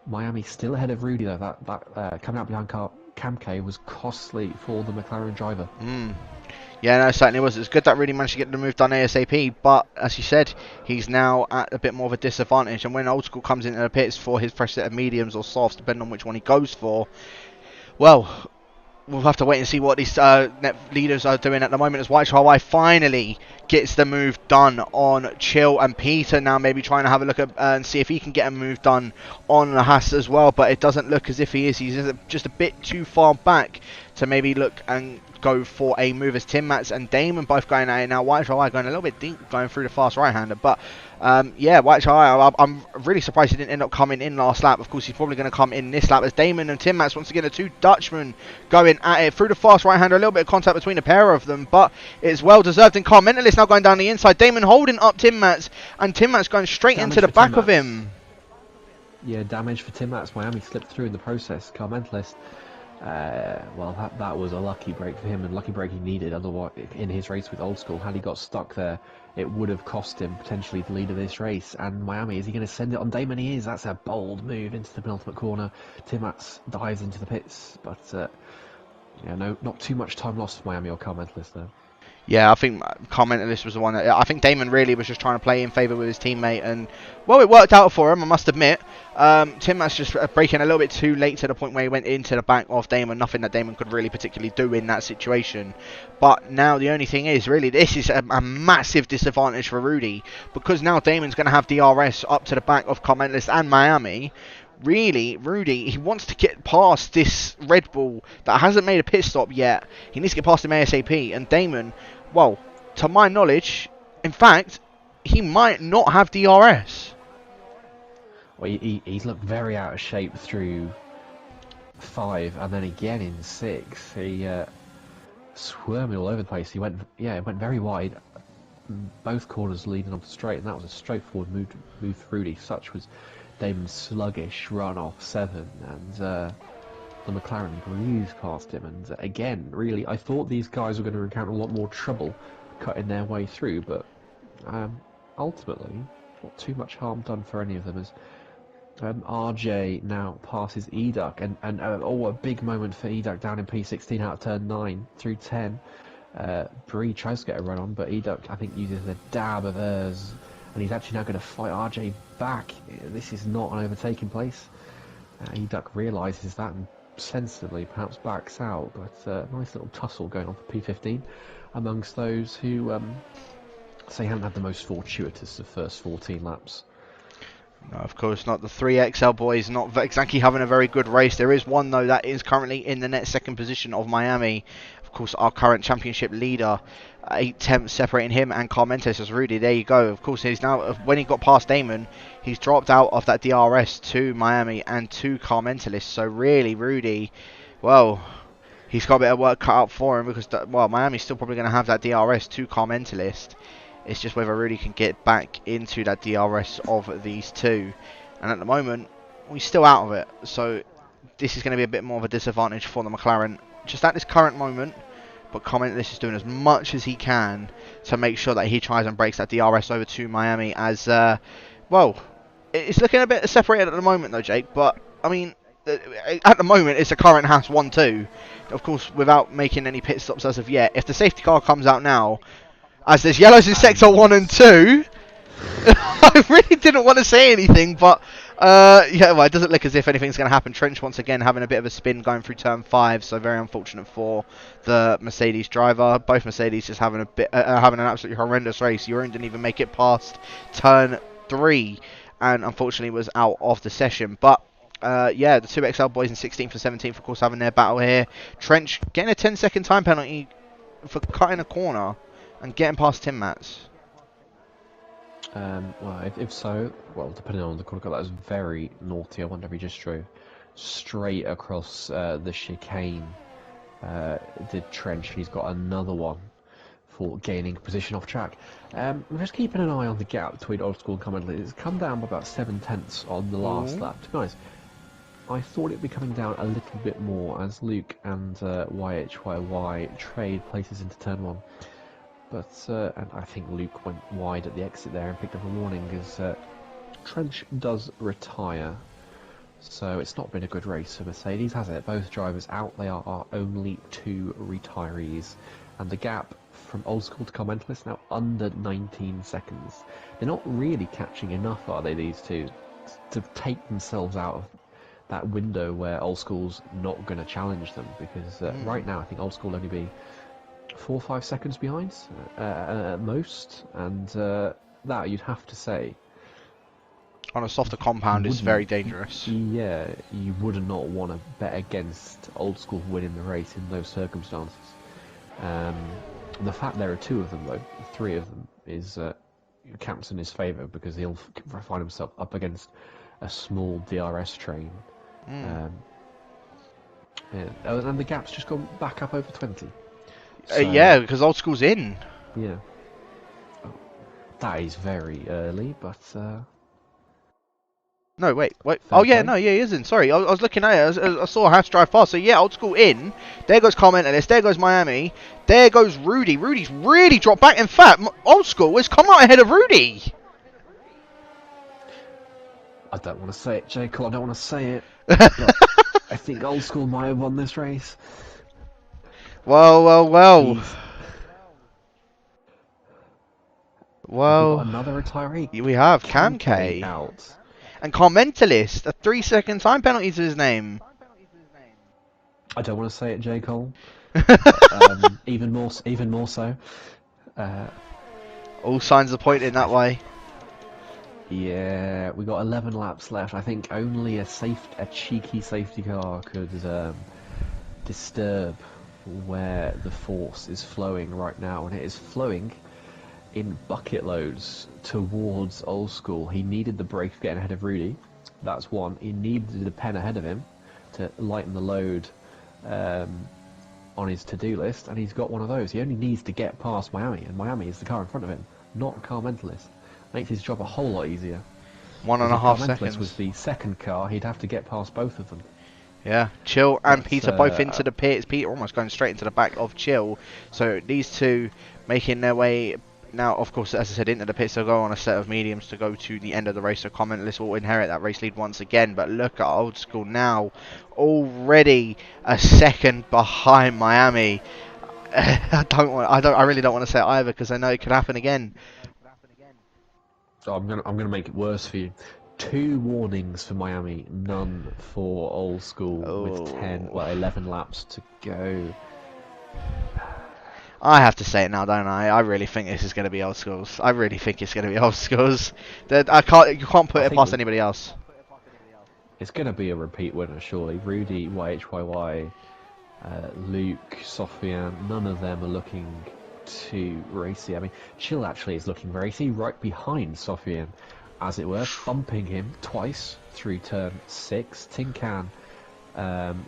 Miami still ahead of Rudy though. That coming out behind Cam K was costly for the McLaren driver. Yeah, no, it certainly was. It's good that Rudy managed to get the move done ASAP, but as you said, he's now at a bit more of a disadvantage. And when Old School comes into the pits for his fresh set of mediums or softs, depending on which one he goes for, well, we'll have to wait and see what these net leaders are doing at the moment, as White YY finally gets the move done on Chill, and Peter now maybe trying to have a look at and see if he can get a move done on the Haas as well, but it doesn't look as if he is. He's just a bit too far back to maybe look and go for a move as Tim Mats and Damon both going at it now. White Eye going a little bit deep, going through the fast right-hander. But yeah, White Eye, I'm really surprised he didn't end up coming in last lap. Of course, he's probably going to come in this lap as Damon and Tim Mats, once again, the two Dutchmen going at it through the fast right-hander. A little bit of contact between the pair of them, but it's well-deserved. And Car Mentalist now going down the inside. Damon holding up Tim Mats, and Tim Mats going straight into the back of him. Yeah, damage for Tim Mats. Miami slipped through in the process. Car Mentalist, well, that was a lucky break for him, and lucky break he needed. Otherwise, in his race with Old School, had he got stuck there, it would have cost him potentially the lead of this race. And Miami, is he going to send it on Damon? He is. That's a bold move into the penultimate corner. Tim Mats dives into the pits, but yeah, no, not too much time lost for Miami or Car Mentalist there. Yeah, I think Mentalist was the one that I think Damon really was just trying to play in favour with his teammate, and well, it worked out for him, I must admit. Tim Mats just breaking a little bit too late to the point where he went into the back of Damon. Nothing that Damon could really particularly do in that situation. But now the only thing is, really, this is a massive disadvantage for Rudy, because now Damon's going to have DRS up to the back of Car Mentalist and Miami. Really, Rudy, he wants to get past this Red Bull that hasn't made a pit stop yet. He needs to get past him ASAP. And Damon, well, to my knowledge, in fact, he might not have DRS. Well, he's looked very out of shape through 5, and then again in 6. He squirming all over the place. He went very wide, both corners leading off the straight, and that was a straightforward move for Rudy. Such was Damon's sluggish run off 7, and the McLaren breezed past him. And again, really, I thought these guys were going to encounter a lot more trouble cutting their way through, but ultimately, not too much harm done for any of them. As RJ now passes Educk, and a big moment for Educk down in P16 out of turn 9 through 10. Bree tries to get a run on, but Educk, I think, uses the dab of hers, and he's actually now going to fight RJ back. This is not an overtaking place. Educk realises that and sensibly perhaps backs out, but nice little tussle going on for P15 amongst those who say haven't had the most fortuitous of first 14 laps. No, of course not. The 3XL boys not exactly having a very good race. There is one, though, that is currently in the net second position of Miami. Of course, our current championship leader. 8 tenths separating him and Car Mentalist as Rudy. There you go. Of course, he's now, when he got past Damon, he's dropped out of that DRS to Miami and to Car Mentalist. So really, Rudy, well, he's got a bit of work cut out for him, because, well, Miami's still probably going to have that DRS to Car Mentalist. It's just whether Rudy can get back into that DRS of these two. And at the moment, we're still out of it. So this is going to be a bit more of a disadvantage for the McLaren just at this current moment. But Car Mentalist is doing as much as he can to make sure that he tries and breaks that DRS over to Miami. As, well, it's looking a bit separated at the moment though, Jake. But, I mean, at the moment, it's a current Haas 1-2. Of course, without making any pit stops as of yet. If the safety car comes out now, as there's yellows in sector 1 and 2, I really didn't want to say anything, but yeah, well, it doesn't look as if anything's going to happen. Trench once again having a bit of a spin going through turn 5, so very unfortunate for the Mercedes driver. Both Mercedes just having having an absolutely horrendous race. Jeroen didn't even make it past turn 3, and unfortunately was out of the session. But yeah, the 2XL boys in 16th and 17th, of course, having their battle here. Trench getting a 10-second time penalty for cutting a corner and getting past Tim Mats. Well, if so, well, depending on the corner cut, that was very naughty. I wonder if he just drove straight across the chicane. Did Trench, and he's got another one for gaining position off track. I'm just keeping an eye on the gap between Old School and Car Mentalist. It's come down by about 7 tenths on the last lap. To be honest, I thought it'd be coming down a little bit more as Luke and YHYY trade places into turn 1. But and I think Luke went wide at the exit there and picked up a warning as Trench does retire. So it's not been a good race for Mercedes, has it? Both drivers out. They are our only 2 retirees. And the gap from Old School to Car Mentalist now under 19 seconds. They're not really catching enough, are they, these two, to take themselves out of that window where Old School's not going to challenge them? Because right now I think Old School will only be 4 or 5 seconds behind at most, and that you'd have to say. On a softer compound is very dangerous. Yeah, you would not want to bet against Old School winning the race in those circumstances. The fact there are two of them, though, three of them, is counts in his favour because he'll find himself up against a small DRS train. Yeah, and the gap's just gone back up over 20. So, yeah, because Old School's in. Yeah. That is very early, but... No, wait. Fair Oh, yeah, play. no, yeah, he isn't. Sorry, I was looking at it. I saw Haas drive past. So, yeah, Old School in. There goes Carmentelis. There goes Miami. There goes Rudy. Rudy's really dropped back. In fact, Old School has come out ahead of Rudy. I don't want to say it, Jake. I don't want to say it. But I think Old School might have won this race. Well. We've got Well, another retiree. we have Cam K. Out. And Carmentelis. A 3-second time penalty to his name. I don't want to say it, J. Cole. Even more so. All signs are pointing that way. Yeah, we got 11 laps left. I think only a cheeky safety car could disturb where the force is flowing right now, and it is flowing in bucket loads towards Old School. He needed the brake getting ahead of Rudy. That's one. He needed the pen ahead of him to lighten the load on his to-do list, and he's got one of those. He only needs to get past Miami, and Miami is the car in front of him, not Carmentelis. Makes his job a whole lot easier. 1.5 If seconds. was the second car, he'd have to get past both of them. Yeah, Chill and That's, Peter both into the pits. Peter almost going straight into the back of Chill. So these two making their way now, of course, as I said, into the pits. They'll go on a set of mediums to go to the end of the race. So Commentless will inherit that race lead once again. But look at Old School now, already a second behind Miami. I really don't want to say it either because I know it could happen again. So I'm gonna make it worse for you. 2 warnings for Miami, none for Old School with 11 laps to go. I have to say it now, don't I? I really think this is going to be Old Schools. I really think it's going to be Old Schools. You can't put it past anybody else. It's gonna be a repeat winner, surely. Rudy, YHYY, Luke, Sofian, none of them are looking too racy. I mean, Chill actually is looking racy, right behind Sofian, as it were, bumping him twice through turn 6. Tinkan and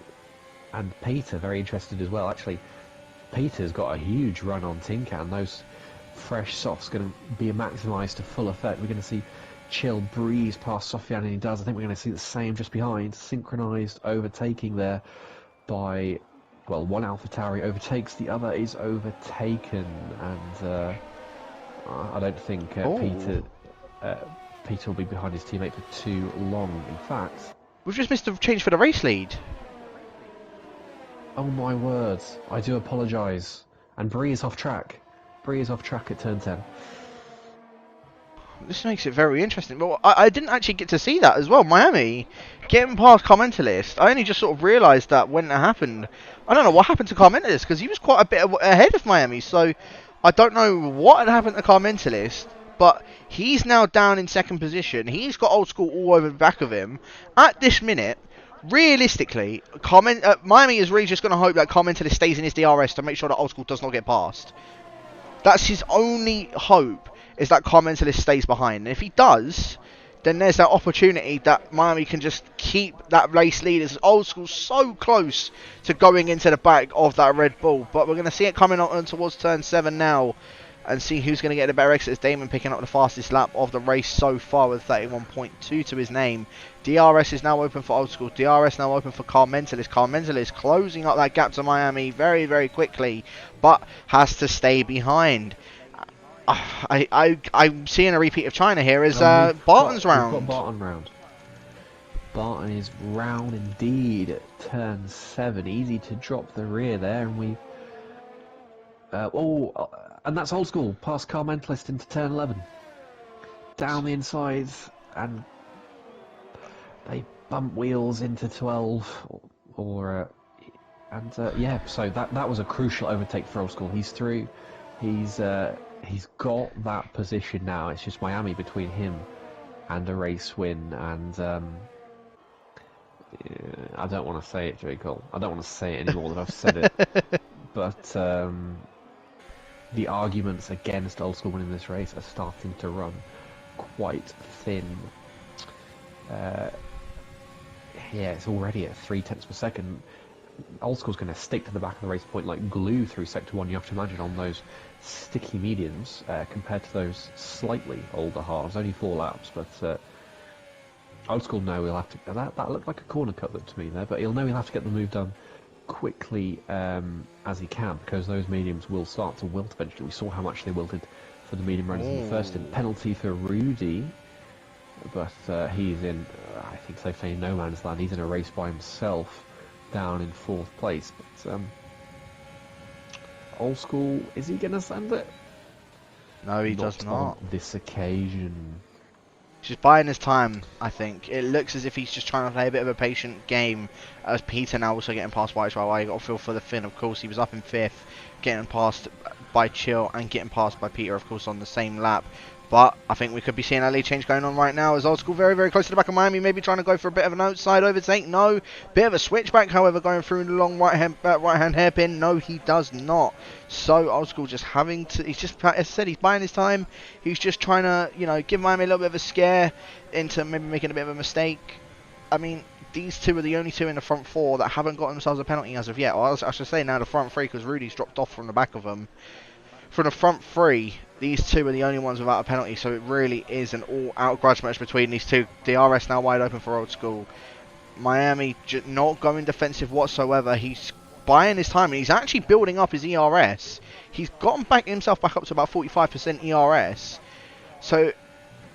Peter very interested as well. Actually, Peter's got a huge run on Tinkan. Those fresh softs going to be maximised to full effect. We're going to see Chill breeze past Sofian, and he does. I think we're going to see the same just behind. Synchronised overtaking there by, well, one AlphaTauri overtakes, the other is overtaken, and I don't think Peter will be behind his teammate for too long. In fact, We've just missed the change for the race lead. oh my words, I do apologise. And Bree is off track. Bree is off track at turn 10. This makes it very interesting. But I didn't actually get to see that as well. Miami getting past Carmentelis. I only just sort of realised that when it happened. I don't know what happened to Carmentelis because he was quite a bit ahead of Miami. So I don't know what had happened to Carmentelis. But he's now down in second position. He's got Old School all over the back of him. At this minute, realistically, Miami is really just going to hope that Carmentelis stays in his DRS to make sure that Old School does not get past. That's his only hope, is that Carmentelis stays behind. And if he does, then there's that opportunity that Miami can just keep that race lead. As Old School so close to going into the back of that Red Bull. But we're going to see it coming on towards turn 7 now. And see who's going to get the better exit. It's Damon picking up the fastest lap of the race so far with 31.2 to his name. DRS is now open for Old School. DRS now open for Carmentelis. Carmentelis closing up that gap to Miami very, very quickly, but has to stay behind. I'm seeing a repeat of China here as Barton's round. We've got Barton round. Barton is round indeed at turn 7. Easy to drop the rear there, and we... and that's Old School, past Carmentelis into turn 11. Down the inside, and they bump wheels into 12, yeah, so that was a crucial overtake for Old School. He's through, he's got that position now. It's just Miami between him and a race win, and I don't want to say it, Jacob. I don't want to say it any more than I've said it. But the arguments against Old School winning this race are starting to run quite thin. It's already at 0.3 per second. Old School's going to stick to the back of the race point like glue through Sector 1, you have to imagine, on those sticky mediums, compared to those slightly older halves. Only 4 laps, but Old School know he'll have to... That looked like a corner cut to me there, but he'll know he'll have to get the move done quickly as he can, because those mediums will start to wilt eventually. We saw how much they wilted for the medium runners in the first stint. Penalty for Rudy, but he's in, I think so saying no man's land. He's in a race by himself, down in 4th place. But Old School, is he going to send it? No, he does not. On this occasion. He's just biding his time, I think. It looks as if he's just trying to play a bit of a patient game, as Peter now also getting past White White. I got to feel for the Finn, of course. He was up in 5th, getting passed by Chill and getting passed by Peter, of course, on the same lap. But I think we could be seeing a lead change going on right now, as Old School very, very close to the back of Miami, maybe trying to go for a bit of an outside overtake. No, bit of a switchback, however, going through the long right-hand hairpin. No, he does not. So Old School just having to, he's just, as I said, he's buying his time. He's just trying to, you know, give Miami a little bit of a scare into maybe making a bit of a mistake. I mean, these two are the only two in the front 4 that haven't got themselves a penalty as of yet. Or I should say now the front 3, because Rudy's dropped off from the back of them. From the front 3, these two are the only ones without a penalty, so it really is an all-out grudge match between these two. DRS now wide open for Old School. Miami not going defensive whatsoever. He's buying his time, and he's actually building up his ERS. He's gotten himself back up to about 45% ERS. So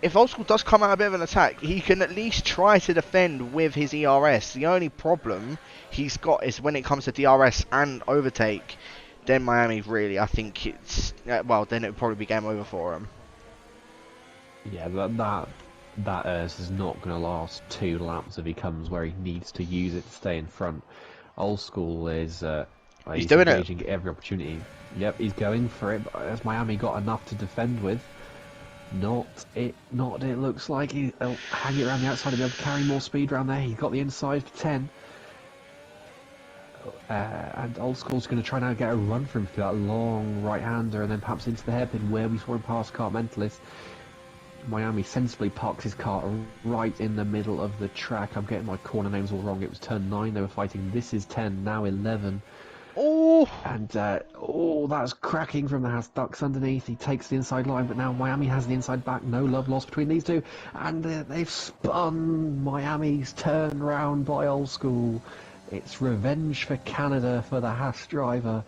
if Old School does come out a bit of an attack, he can at least try to defend with his ERS. The only problem he's got is when it comes to DRS and overtake. Then Miami really, I think it's, well, then it would probably be game over for him. Yeah, that ERS is not going to last 2 laps if he comes where he needs to use it to stay in front. Old School is he's doing engaging every opportunity. Yep, he's going for it, but has Miami got enough to defend with? Not it looks like he'll hang it around the outside and be able to carry more speed around there. He's got the inside for 10. And Old School's going to try now get a run for him through that long right-hander and then perhaps into the hairpin where we saw him pass Car Mentalist. Miami sensibly parks his car right in the middle of the track. I'm getting my corner names all wrong. It was turn 9 they were fighting. This is 10, now 11. Oh! And, that's cracking from the house. Ducks underneath. He takes the inside line, but now Miami has the inside back. No love lost between these two. And they've spun. Miami's turned round by Old School. It's revenge for Canada for the Haas driver.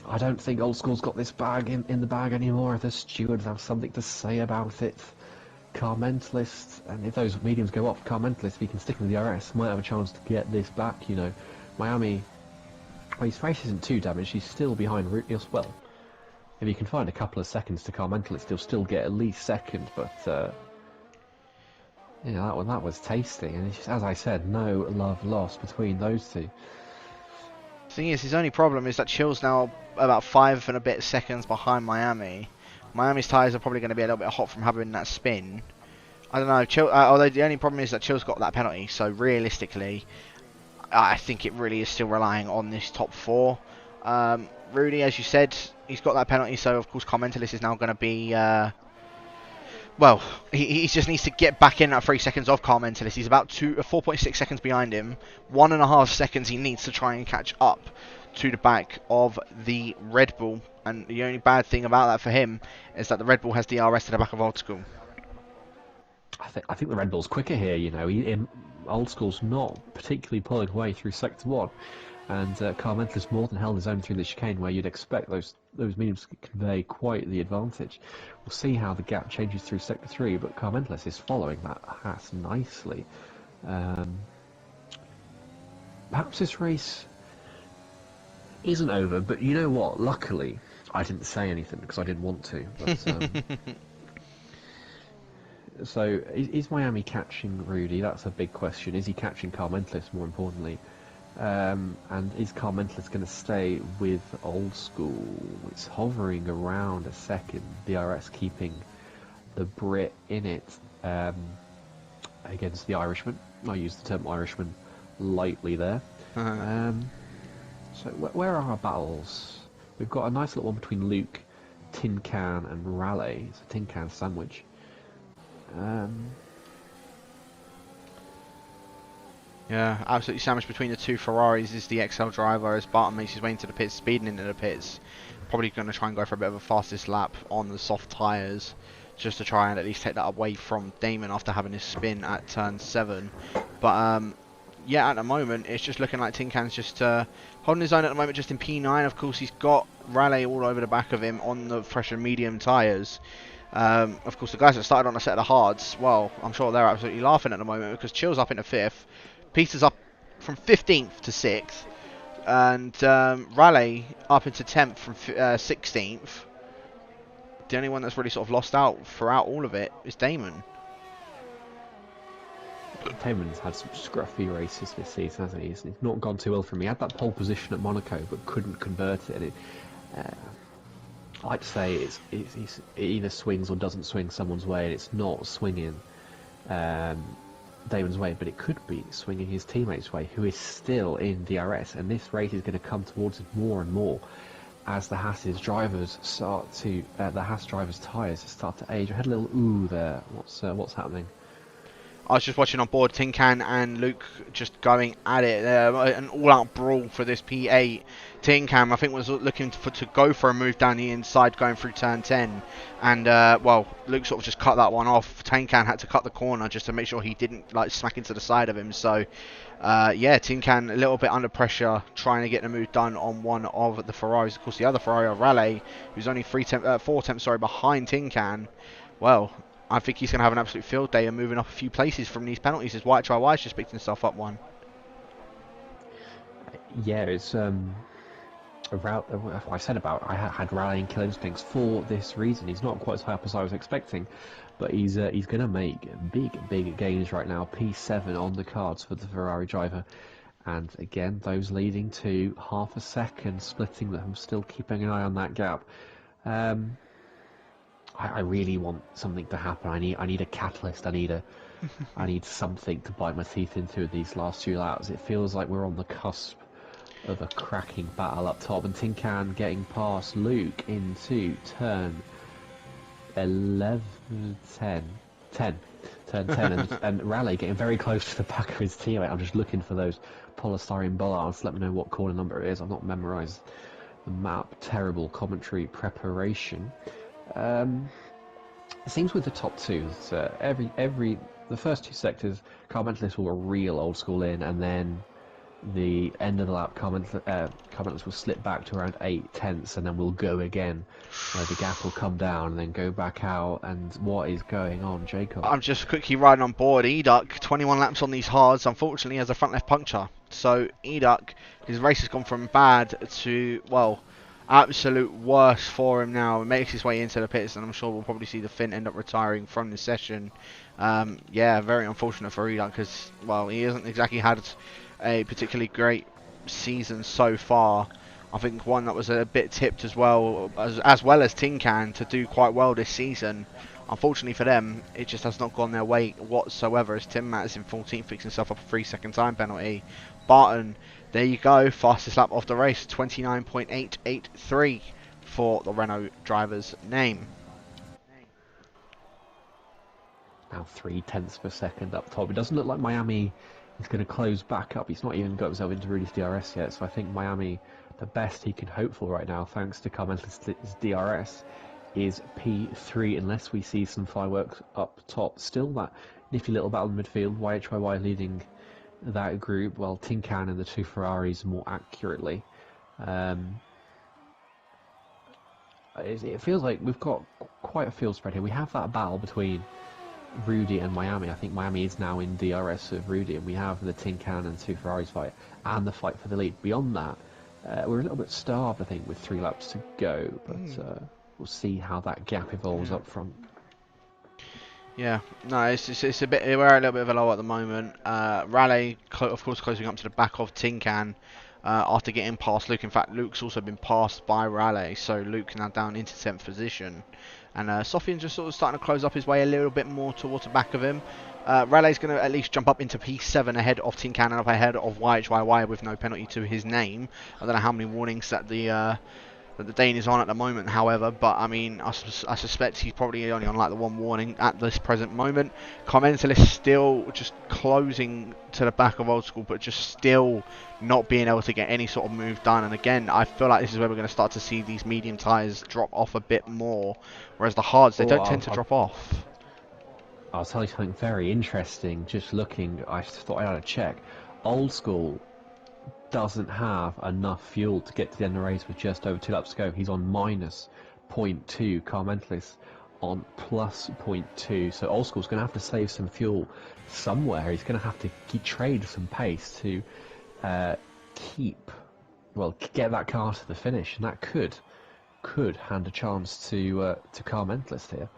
I don't think Old School's got this bag in the bag anymore. The stewards have something to say about it. Car Mentalist, and if those mediums go up, Car Mentalist, if he can stick with the RS, might have a chance to get this back, you know. Miami, well, his face isn't too damaged. He's still behind Rudy as well. If he can find a couple of seconds to Car Mentalist, he'll still get at least second, but... yeah, that was tasty, and it's just, as I said, no love lost between those two. The thing is, his only problem is that Chill's now about 5 and a bit seconds behind Miami. Miami's tyres are probably going to be a little bit hot from having that spin. I don't know, Chill, although the only problem is that Chill's got that penalty, so realistically, I think it really is still relying on this top 4. Rudy, as you said, he's got that penalty, so of course Car Mentalist is now going to be... well, he just needs to get back in at 3 seconds of Car Mentalist. He's about 4.6 seconds behind him. 1.5 seconds he needs to try and catch up to the back of the Red Bull. And the only bad thing about that for him is that the Red Bull has DRS to the back of Old School. I think the Red Bull's quicker here, you know. Old School's not particularly pulling away through Sector 1. And Car Mentalist more than held his own through the chicane, where you'd expect those mediums to convey quite the advantage. We'll see how the gap changes through Sector 3, but Car Mentalist is following that Haas nicely. Perhaps this race isn't over, but you know what? Luckily, I didn't say anything because I didn't want to. But, so, is Miami catching Rudy? That's a big question. Is he catching Car Mentalist, more importantly? And is Car Mentalist going to stay with Old School? It's hovering around a second. DRS keeping the Brit in it. um, against the Irishman. I use the term Irishman lightly there. So where are our battles? We've got a nice little one between Luke, Tin Can, and Raleigh. It's a Tin Can sandwich. Yeah, absolutely sandwiched between the two Ferraris is the XL driver as Barton makes his way into the pits, speeding into the pits. Probably going to try and go for a bit of a fastest lap on the soft tyres, just to try and at least take that away from Damon after having his spin at turn 7. But yeah, at the moment it's just looking like Tin Can's just holding his own at the moment, just in P9. Of course, he's got Raleigh all over the back of him on the fresh and medium tyres. Of course, the guys that started on a set of the hards, well, I'm sure they're absolutely laughing at the moment because Chill's up into 5th. Peter's up from 15th to 6th, and Raleigh up into 10th from 16th. The only one that's really sort of lost out throughout all of it is Damon. Damon's had some scruffy races this season, hasn't he? It's not gone too well for him. He had that pole position at Monaco, but couldn't convert it. I'd say it either swings or doesn't swing someone's way, and it's not swinging Damon's way, but it could be swinging his teammates' way, who is still in DRS, and this race is going to come towards it more and more as the Haas's drivers start to the Haas drivers' tyres start to age. I had a little ooh there. What's happening? I was just watching on board, Tin Can and Luke just going at it. An all-out brawl for this P8. Tin Can, I think, was looking to go for a move down the inside going through turn 10. And, well, Luke sort of just cut that one off. Tin Can had to cut the corner just to make sure he didn't like smack into the side of him. So, yeah, Tin Can a little bit under pressure, trying to get the move done on one of the Ferraris. Of course, the other Ferrari, Raleigh, who's only 4 temps behind Tin Can. Well, I think he's going to have an absolute field day and moving up a few places from these penalties as White YY's just picked himself up one. Yeah, it's I said about I had Raleigh and Kill Instincts for this reason. He's not quite as high up as I was expecting, but he's going to make big gains right now. P7 on the cards for the Ferrari driver, and again those leading to half a second, splitting them. Still keeping an eye on that gap. I really want something to happen. I need a catalyst. I need something to bite my teeth into in these last few laps. It feels like we're on the cusp of a cracking battle up top, and Tin Can getting past Luke into turn 10, and Raleigh getting very close to the back of his teammate. I'm just looking for those polystyrene bollards. Let me know what corner number it is. I've not memorised the map. Terrible commentary preparation. It seems with the top two, the first two sectors, car mentalists will reel old school in, and then the end of the lap, car mentalists will slip back to around 8/10, and then we'll go again. The gap will come down and then go back out. And what is going on, Jacob? I'm just quickly riding on board. Educk, 21 laps on these hards, unfortunately has a front left puncture. So Educk, his race has gone from bad to, well, absolute worst for him now. It makes his way into the pits, and I'm sure we'll probably see the Finn end up retiring from the session. Yeah, very unfortunate for Educk because, well, he hasn't exactly had a particularly great season so far. I think one that was a bit tipped as well as Tin Can to do quite well this season. Unfortunately for them, it just has not gone their way whatsoever, as Tim Matt is in 14th, fixing himself up a 3-second time penalty. Barton, there you go, fastest lap of the race, 29.883 for the Renault driver's name. Now 0.3 per second up top. It doesn't look like Miami is going to close back up. He's not even got himself into Rudy's DRS yet, so I think Miami, the best he can hope for right now, thanks to Carmen's DRS, is P3, unless we see some fireworks up top. Still that nifty little battle in midfield, YHYY leading that group, while Tin Can and the two Ferraris more accurately. It feels like we've got quite a field spread here. We have that battle between Rudy and Miami. I think Miami is now in DRS of Rudy, and we have the Tin Can and two Ferraris fight, and the fight for the lead. Beyond that, we're a little bit starved, I think, with 3 laps to go, but we'll see how that gap evolves up front. Yeah, no, it's a bit, we're a little bit of a low at the moment. Raleigh, of course, closing up to the back of Tin Can. after getting past Luke. In fact, Luke's also been passed by Raleigh, so Luke now down into 10th position. And Sofian just sort of starting to close up his way a little bit more towards the back of him. Raleigh's going to at least jump up into P7 ahead of Team Cannon, up ahead of YHYY with no penalty to his name. I don't know how many warnings that the Dane is on at the moment, however, but I mean, I suspect he's probably only on like the one warning at this present moment. Commentalist still just closing to the back of Old School, but just still not being able to get any sort of move done. And again, I feel like this is where we're going to start to see these medium tyres drop off a bit more, whereas the hards, they don't tend to drop off. I'll tell you something very interesting. Just looking, I thought I had to check. Old School doesn't have enough fuel to get to the end of the race with just over 2 laps to go. He's on minus 0.2. Car Mentalist on plus 0.2. So Old School's going to have to save some fuel somewhere. He's going to have to trade some pace to get that car to the finish, and that could hand a chance to Car Mentalist here.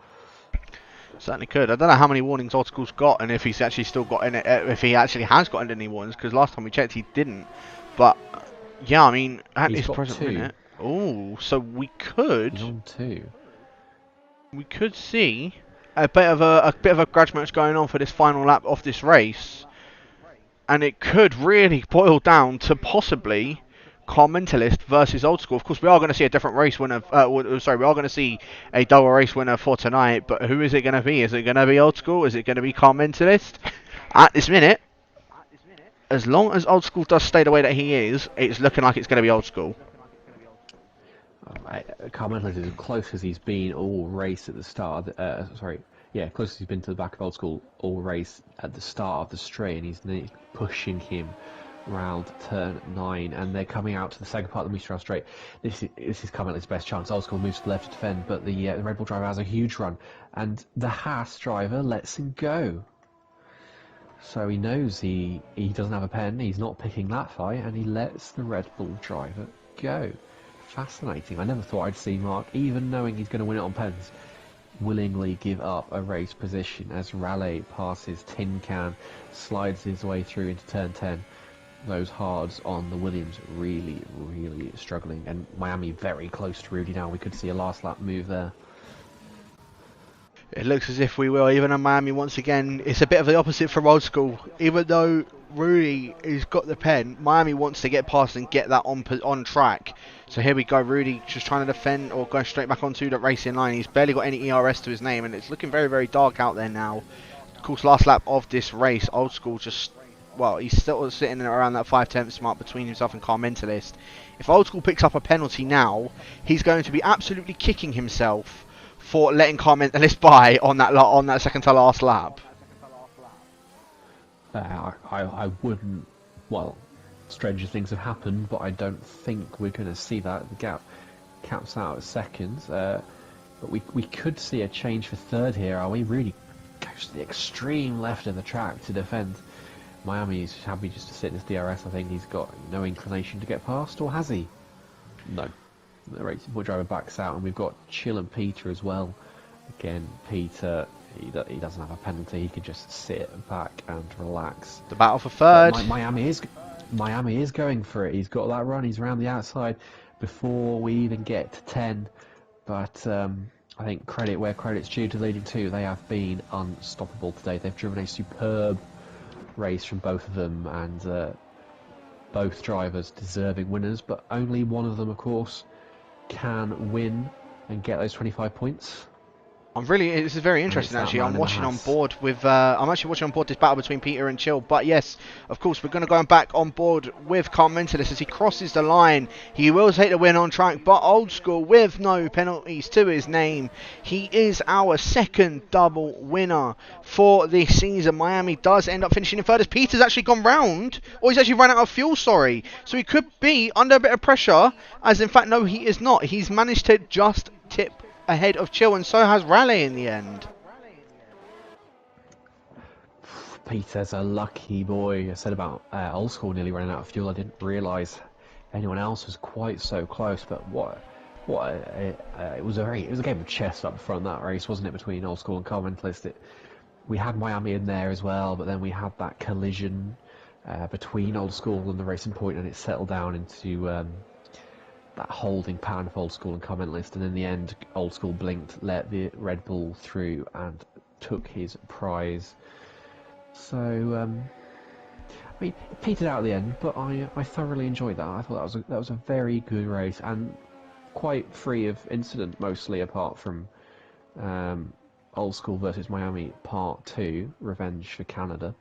Certainly could. I don't know how many warnings Old School's got, and if he's actually still got in it, if he actually has gotten any warnings, because last time we checked he didn't. But yeah, I mean, at this present minute, so we could. He's on 2. We could see a bit of a grudge match going on for this final lap of this race, and it could really boil down to possibly Car Mentalist versus Old School. Of course, we are going to see a different race winner. We are going to see a double race winner for tonight. But who is it going to be? Is it going to be Old School? Is it going to be Car Mentalist? At this minute, as long as Old School does stay the way that he is, it's looking like it's going to be Old School. Car Mentalist is as close as he's been all race at the start. Close as he's been to the back of Old School all race at the start of the straight, and he's pushing him round turn 9, and they're coming out to the second part of the Mistral straight. This is Car Mentalist's best chance. Old School moves to the left to defend, but the Red Bull driver has a huge run, and the Haas driver lets him go. So he knows he doesn't have a pen, he's not picking that fight, and he lets the Red Bull driver go. Fascinating. I never thought I'd see Mark, even knowing he's going to win it on pens, willingly give up a race position as Raleigh passes Tin Can, slides his way through into turn 10. Those hards on the Williams really, really struggling, and Miami very close to Rudy now. We could see a last lap move there. It looks as if we will, even in Miami once again. It's a bit of the opposite from Old School. Even though Rudy has got the pen, Miami wants to get past and get that on track. So here we go, Rudy just trying to defend or go straight back onto the racing line. He's barely got any ERS to his name, and it's looking very, very dark out there now. Of course, last lap of this race, Old School he's still sitting around that 5/10 mark between himself and Car Mentalist. If Old School picks up a penalty now, he's going to be absolutely kicking himself for letting Car Mentalist by on that second to last lap. I wouldn't. Well, stranger things have happened, but I don't think we're going to see that. The gap caps out at seconds, but we could see a change for third here. Are we really goes to the extreme left of the track to defend? Miami's happy just to sit in his DRS. I think he's got no inclination to get past, or has he? No. The racing point driver backs out, and we've got Chill and Peter as well. Again, Peter, he doesn't have a penalty. He can just sit back and relax. The battle for third. Miami is going for it. He's got that run. He's around the outside before we even get to 10. But I think credit where credit's due to the leading two. They have been unstoppable today. They've driven a superb race from both of them, and both drivers deserving winners, but only one of them, of course, can win and get those 25 points. This is very interesting actually. I'm actually watching on board this battle between Peter and Chill. But yes, of course, we're going to go back on board with Car Mentalist as he crosses the line. He will take the win on track, but Old School with no penalties to his name. He is our second double winner for this season. Miami does end up finishing in third as Peter's actually gone round, or he's actually run out of fuel, sorry. So he could be under a bit of pressure, as in fact, no, he is not. He's managed to just tip ahead of Chill, and so has Raleigh in the end. Peter's a lucky boy. I said about Old School nearly running out of fuel. I didn't realise anyone else was quite so close. But it was a game of chess up front, that race, wasn't it, between Old School and Car Mentalist? We had Miami in there as well, but then we had that collision between Old School and the Racing Point, and it settled down into that holding pattern of Old School and Comment List, and in the end, Old School blinked, let the Red Bull through, and took his prize. So, I mean, it petered out at the end, but I thoroughly enjoyed that. I thought that was a very good race, and quite free of incident, mostly, apart from Old School versus Miami Part 2, Revenge for Canada.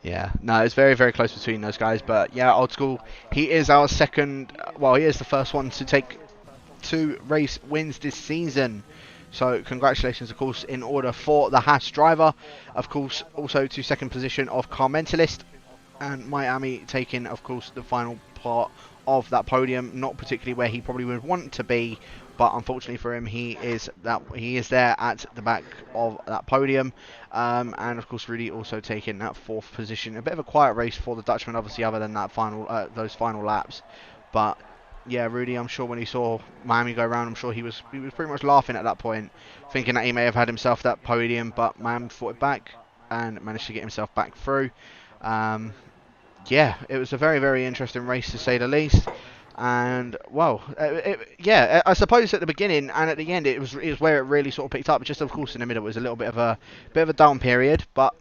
Yeah, no, it's very, very close between those guys. But yeah, Old School, he is our second, well, he is the first one to take 2 race wins this season. So congratulations, of course, in order for the Haas driver. Of course, also to second position of Car Mentalist. And Miami taking, of course, the final part of that podium. Not particularly where he probably would want to be, but unfortunately for him, he is there at the back of that podium. And of course, Rudy also taking that 4th position. A bit of a quiet race for the Dutchman, obviously, other than that those final laps. But yeah, Rudy, I'm sure when he saw Miami go round, I'm sure he was pretty much laughing at that point, thinking that he may have had himself that podium, but Miami fought it back and managed to get himself back through. Yeah, it was a very, very interesting race to say the least. And well, yeah, I suppose at the beginning and at the end it was where it really sort of picked up. Just of course in the middle it was a little bit of a down period, but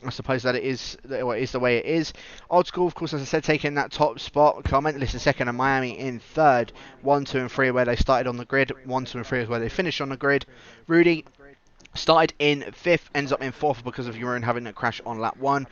I suppose that it is the way it is. Old School, of course, as I said, taking that top spot. Car Mentalist in second and Miami in third. 1, 2, and 3 where they started on the grid. 1, 2, and 3 is where they finished on the grid. Rudy started in 5th, ends up in 4th because of Jeroen having a crash on lap 1.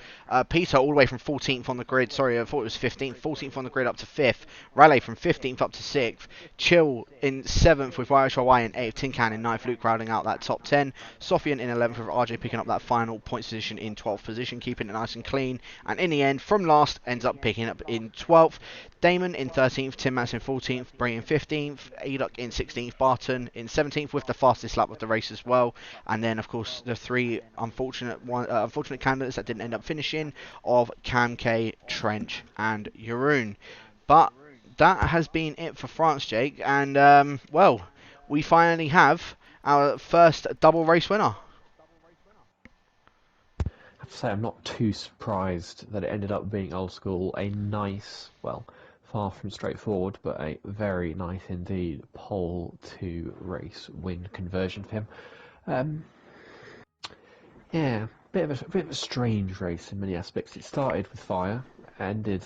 Peter all the way from 14th on the grid. Sorry, I thought it was 15th. 14th on the grid up to 5th. Raleigh from 15th up to 6th. Chill in 7th with Irish Hawaii in 8th. Tin Can in 9th. Luke crowding out that top 10. Sofian in 11th with RJ picking up that final points position in 12th position, keeping it nice and clean. And in the end, from last, ends up picking up in 12th. Damon in 13th, Tim Mats in 14th, Bray in 15th, Eduk in 16th, Barton in 17th with the fastest lap of the race as well. And then, of course, the 3 unfortunate candidates that didn't end up finishing of Cam K, Trench, and Jeroen. But that has been it for France, Jake. And, well, we finally have our first double race winner. I have to say, I'm not too surprised that it ended up being Old School. A nice, well, far from straightforward, but a very nice indeed pole to race win conversion for him. Yeah, bit of a strange race in many aspects. It started with fire, ended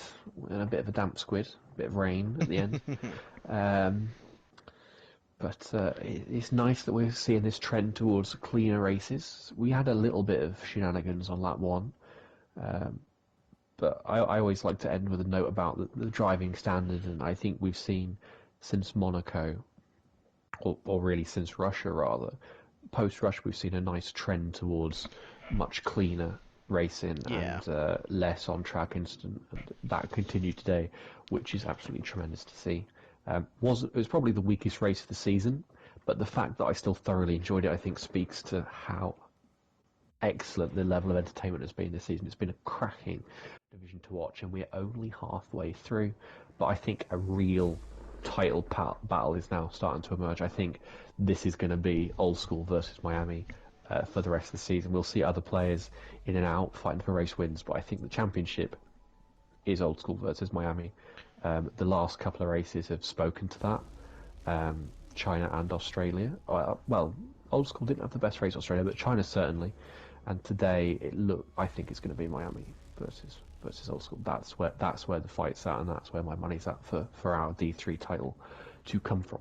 in a bit of a damp squid, a bit of rain at the end. But it's nice that we're seeing this trend towards cleaner races. We had a little bit of shenanigans on lap 1, but I always like to end with a note about the driving standard, and I think we've seen since Monaco, or really since Russia rather, post-Russia we've seen a nice trend towards much cleaner racing and less on-track incident, and that continued today, which is absolutely tremendous to see. It was probably the weakest race of the season, but the fact that I still thoroughly enjoyed it, I think, speaks to how excellent the level of entertainment has been this season. It's been a cracking division to watch, and we're only halfway through, but I think a real title battle is now starting to emerge. I think this is going to be Old School versus Miami for the rest of the season. We'll see other players in and out fighting for race wins, but I think the championship is Old School versus Miami. The last couple of races have spoken to that. China and Australia. Well, Old School didn't have the best race, Australia, but China certainly. And today, I think it's going to be Miami versus Old School. That's where the fight's at, and that's where my money's at for our D3 title to come from.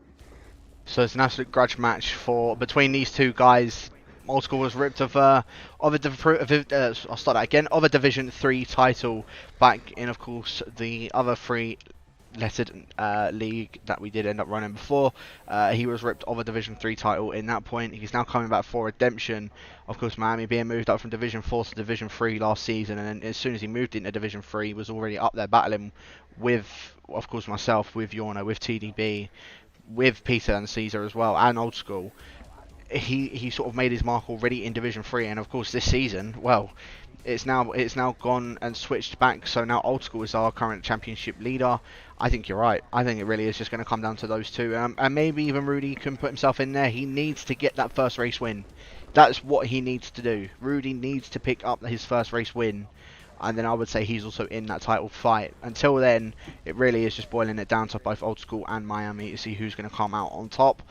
So it's an absolute grudge match between these two guys. Old School was ripped of a Division 3 title back in, of course, the other 3-lettered league that we did end up running before. He was ripped of a Division 3 title in that point. He's now coming back for redemption. Of course, Miami being moved up from Division 4 to Division 3 last season, and then as soon as he moved into Division 3, he was already up there battling with, of course, myself, with Yorno, with TDB, with Peter and Caesar as well, and Old School. He sort of made his mark already in Division 3, and of course this season, well, it's now gone and switched back, so now Old School is our current championship leader. I think you're right. I think it really is just going to come down to those two, and maybe even Rudy can put himself in there. He needs to get that first race win. That's what he needs to do. Rudy needs to pick up his first race win. and then I would say he's also in that title fight. Until then, it really is just boiling it down to both Old School and Miami to see who's going to come out on top.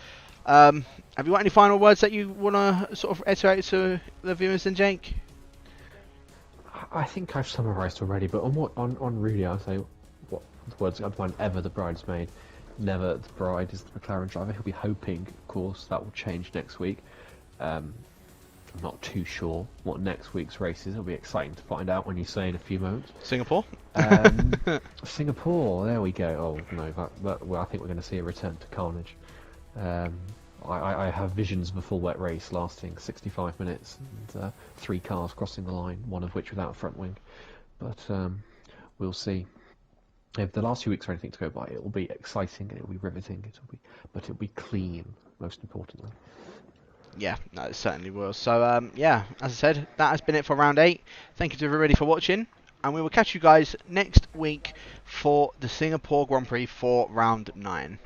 Have you got any final words that you want to sort of iterate to the viewers and Jake? I think I've summarised already, but on Rudy, I'll say what the words come to mind: ever the bridesmaid, never the bride is the McLaren driver. He'll be hoping, of course, that will change next week. I'm not too sure what next week's race is. It'll be exciting to find out when you say in a few moments. Singapore? Singapore, there we go. Oh no, well, I think we're going to see a return to carnage. I have visions of a full wet race lasting 65 minutes and 3 cars crossing the line, one of which without a front wing. But we'll see. If the last few weeks are anything to go by, it will be exciting and it will be riveting. But it'll be clean, most importantly. Yeah, no, it certainly will. So, yeah, as I said, that has been it for round 8. Thank you to everybody for watching, and we will catch you guys next week for the Singapore Grand Prix for round 9.